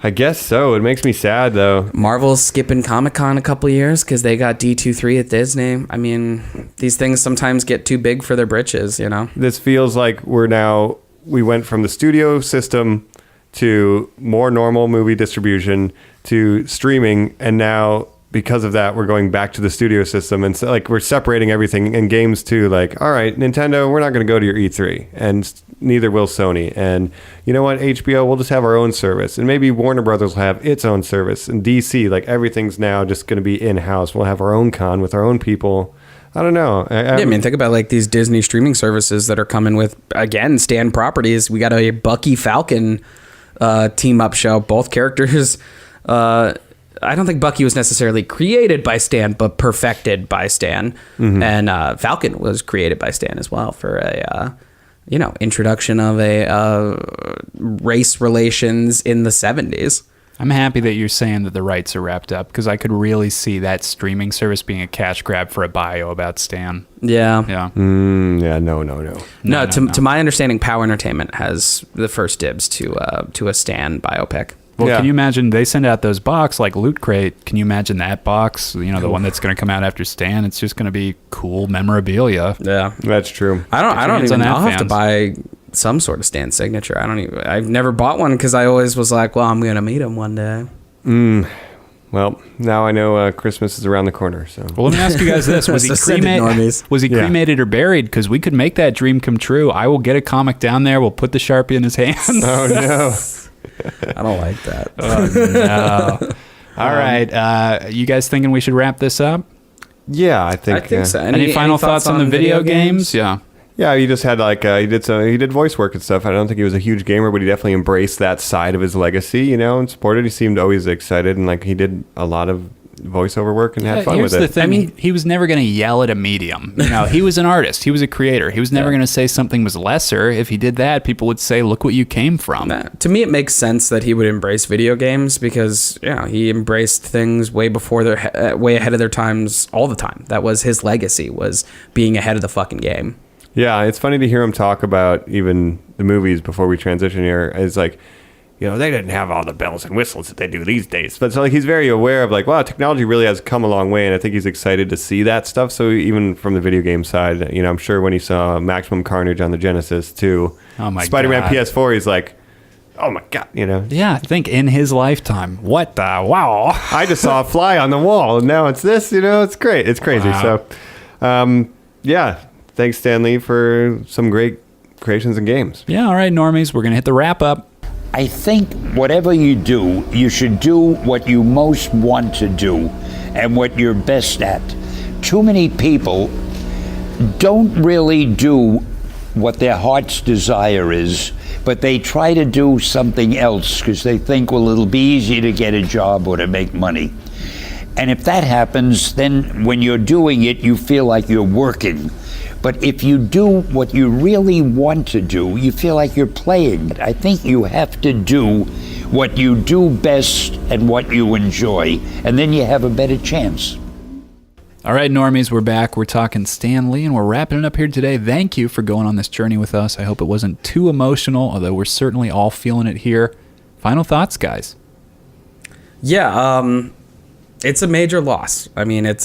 I guess so. It makes me sad, though. Marvel's skipping Comic-Con a couple years because they got D23 at Disney. I mean, these things sometimes get too big for their britches, This feels like we went from the studio system to more normal movie distribution to streaming, and now because of that we're going back to the studio system, and so like we're separating everything in games too. Like, all right, Nintendo, we're not going to go to your E3, and neither will Sony, and you know what, HBO, we'll just have our own service, and maybe Warner Brothers will have its own service, and DC, like everything's now just going to be in-house. We'll have our own con with our own people. I don't know. I mean, think about like these Disney streaming services that are coming with, again, Stan properties. We got a Bucky Falcon team up show. Both characters. I don't think Bucky was necessarily created by Stan, but perfected by Stan. Mm-hmm. And Falcon was created by Stan as well for a introduction of a race relations in the 70s. I'm happy that you're saying that the rights are wrapped up because I could really see that streaming service being a cash grab for a bio about Stan. Yeah. Yeah. No, to my understanding, Power Entertainment has the first dibs to a Stan biopic. Well, Yeah. can you imagine they send out those box like Loot Crate? Can you imagine that box? The one that's going to come out after Stan. It's just going to be cool memorabilia. Yeah. That's true. I don't hands even on that, I'll have to fans. buy some sort of Stan signature. I've never bought one because I always was like, well, I'm going to meet him one day. Well, now I know Christmas is around the corner. So Well, let me ask you guys this: Was he So send it, Normies. Was he Yeah. cremated or buried? Because we could make that dream come true. I will get a comic down there. We'll put the Sharpie in his hands. oh no. I don't like that. No. All right. You guys thinking we should wrap this up? Yeah, I think. I think so. Any final thoughts on the video games? Yeah. Yeah, he just had he did voice work and stuff. I don't think he was a huge gamer, but he definitely embraced that side of his legacy, and supported. He seemed always excited, and he did a lot of voiceover work and had fun Here's with the it. thing. I mean, he was never going to yell at a medium. He was an artist. He was a creator. He was never going to say something was lesser. If he did that, people would say, "Look what you came from." To me, it makes sense that he would embrace video games because he embraced things way before way ahead of their times all the time. That was his legacy, was being ahead of the fucking game. Yeah, it's funny to hear him talk about even the movies before we transition here. It's like, they didn't have all the bells and whistles that they do these days. But so he's very aware of wow, technology really has come a long way, and I think he's excited to see that stuff. So even from the video game side, I'm sure when he saw Maximum Carnage on the Genesis too, Oh my Spider-Man God. PS4, he's like, oh my God, Yeah, I think in his lifetime. What the wow? I just saw a fly on the wall, and now it's this. It's great. It's crazy. Wow. So, yeah. Thanks, Stan Lee, for some great creations and games. Yeah, all right, normies. We're going to hit the wrap up. I think whatever you do, you should do what you most want to do and what you're best at. Too many people don't really do what their heart's desire is, but they try to do something else because they think, well, it'll be easy to get a job or to make money. And if that happens, then when you're doing it, you feel like you're working. But if you do what you really want to do, you feel like you're playing. I think you have to do what you do best and what you enjoy, and then you have a better chance. All right, Normies, we're back. We're talking Stan Lee, and we're wrapping it up here today. Thank you for going on this journey with us. I hope it wasn't too emotional, although we're certainly all feeling it here. Final thoughts, guys? Yeah, it's a major loss. I mean, it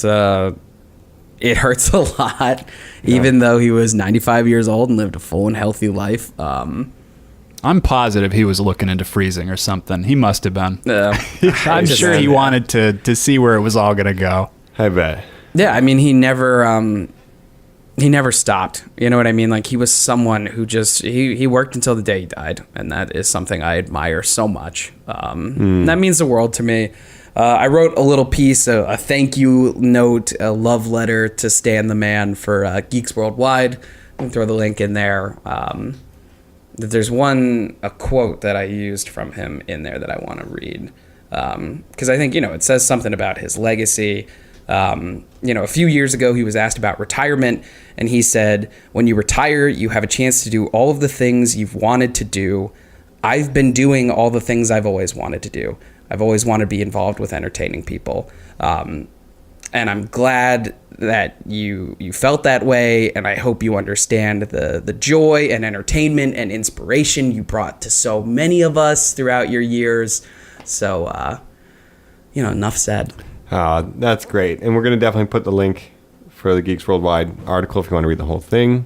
hurts a lot, even though he was 95 years old and lived a full and healthy life. I'm positive he was looking into freezing or something. He must have been. I'm sure he Yeah. wanted to see where it was all going to go. I bet. Yeah, I mean, he never stopped. You know what I mean? Like, he was someone who just he worked until the day he died, and that is something I admire so much. That means the world to me. I wrote a little piece, a thank you note, a love letter to Stan the Man for Geeks Worldwide. I can throw the link in there. There's a quote that I used from him in there that I want to read, because I think, it says something about his legacy. A few years ago, he was asked about retirement, and he said, "When you retire, you have a chance to do all of the things you've wanted to do. I've been doing all the things I've always wanted to do. I've always wanted to be involved with entertaining people. And I'm glad that you felt that way, and I hope you understand the joy and entertainment and inspiration you brought to so many of us throughout your years." So, enough said. That's great. And we're going to definitely put the link for the Geeks Worldwide article if you want to read the whole thing.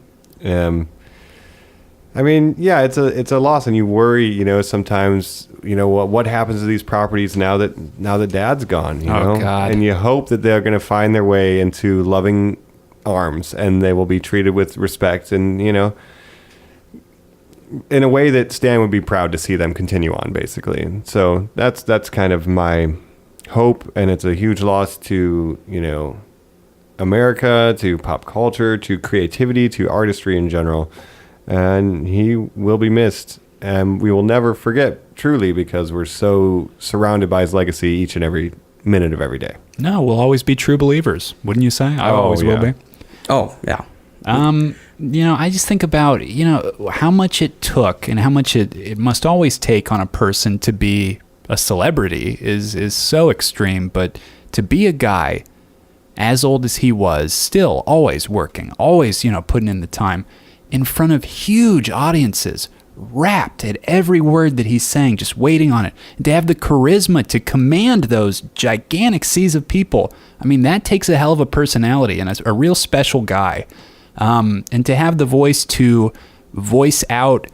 I mean, yeah, it's a loss, and you worry, sometimes, what happens to these properties now that Dad's gone, you know? God. And you hope that they're going to find their way into loving arms, and they will be treated with respect, and, in a way that Stan would be proud to see them continue on, basically. And so that's kind of my hope, and it's a huge loss to, America, to pop culture, to creativity, to artistry in general. And he will be missed, and we will never forget, truly, because we're so surrounded by his legacy each and every minute of every day. No, we'll always be true believers, wouldn't you say? I always will be. Oh, yeah. I just think about, how much it took and how much it must always take on a person to be a celebrity is so extreme, but to be a guy as old as he was, still always working, always, putting in the time, in front of huge audiences, rapt at every word that he's saying, just waiting on it. And to have the charisma to command those gigantic seas of people, I mean, that takes a hell of a personality and a real special guy. And to have the voice to voice out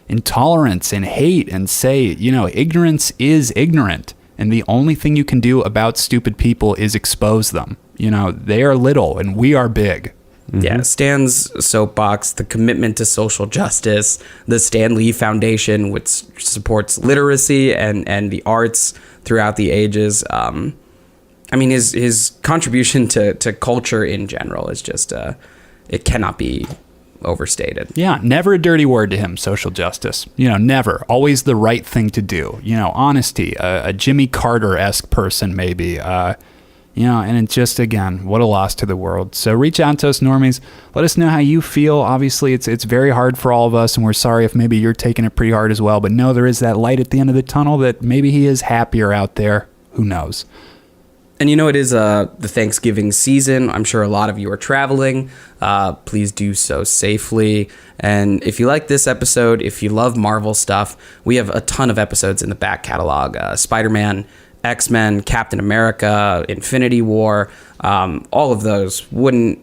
intolerance and hate and say, ignorance is ignorant, and the only thing you can do about stupid people is expose them. They are little and we are big. Yeah, Stan's soapbox, the commitment to social justice, the Stan Lee Foundation, which supports literacy and the arts throughout the ages. His contribution to culture in general is just, it cannot be overstated. Yeah, never a dirty word to him, social justice. Never. Always the right thing to do. Honesty, a Jimmy Carter-esque person maybe. And it's just, again, what a loss to the world. So reach out to us, Normies. Let us know how you feel. Obviously, it's very hard for all of us, and we're sorry if maybe you're taking it pretty hard as well. But no, there is that light at the end of the tunnel that maybe he is happier out there. Who knows? And it is the Thanksgiving season. I'm sure a lot of you are traveling. Please do so safely. And if you like this episode, if you love Marvel stuff, we have a ton of episodes in the back catalog. Spider-Man, X-Men, Captain America, Infinity War, all of those wouldn't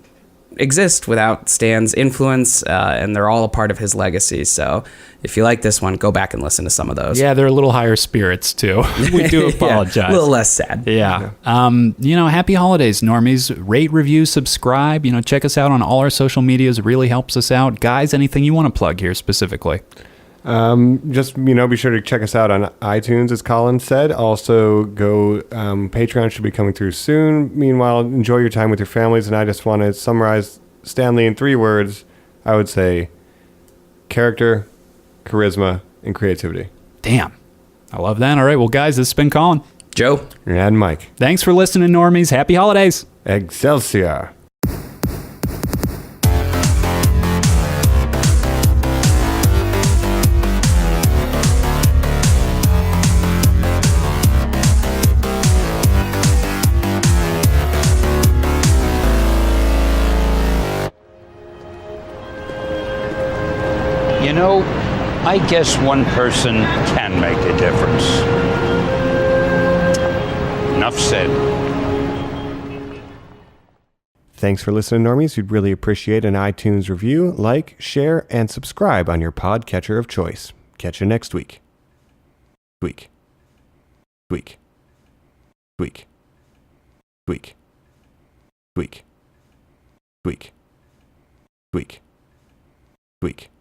exist without Stan's influence, and they're all a part of his legacy. So if you like this one, go back and listen to some of those. Yeah, they're a little higher spirits, too. We do apologize. Yeah, a little less sad. Yeah. Happy holidays, Normies. Rate, review, subscribe. Check us out on all our social medias. It really helps us out. Guys, anything you want to plug here specifically? Just, be sure to check us out on iTunes, as Colin said. Also, Patreon should be coming through soon. Meanwhile, enjoy your time with your families. And I just want to summarize Stan Lee in 3 words. I would say character, charisma, and creativity. Damn. I love that. All right. Well, guys, this has been Colin. Joe. Joe. And Mike. Thanks for listening, Normies. Happy holidays. Excelsior. You know, I guess one person can make a difference. Enough said. Thanks for listening, Normies. We'd really appreciate an iTunes review, like, share, and subscribe on your podcatcher of choice. Catch you next week. Tweak. Tweak. Tweak. Tweak. Tweak. Tweak. Tweak. Tweak.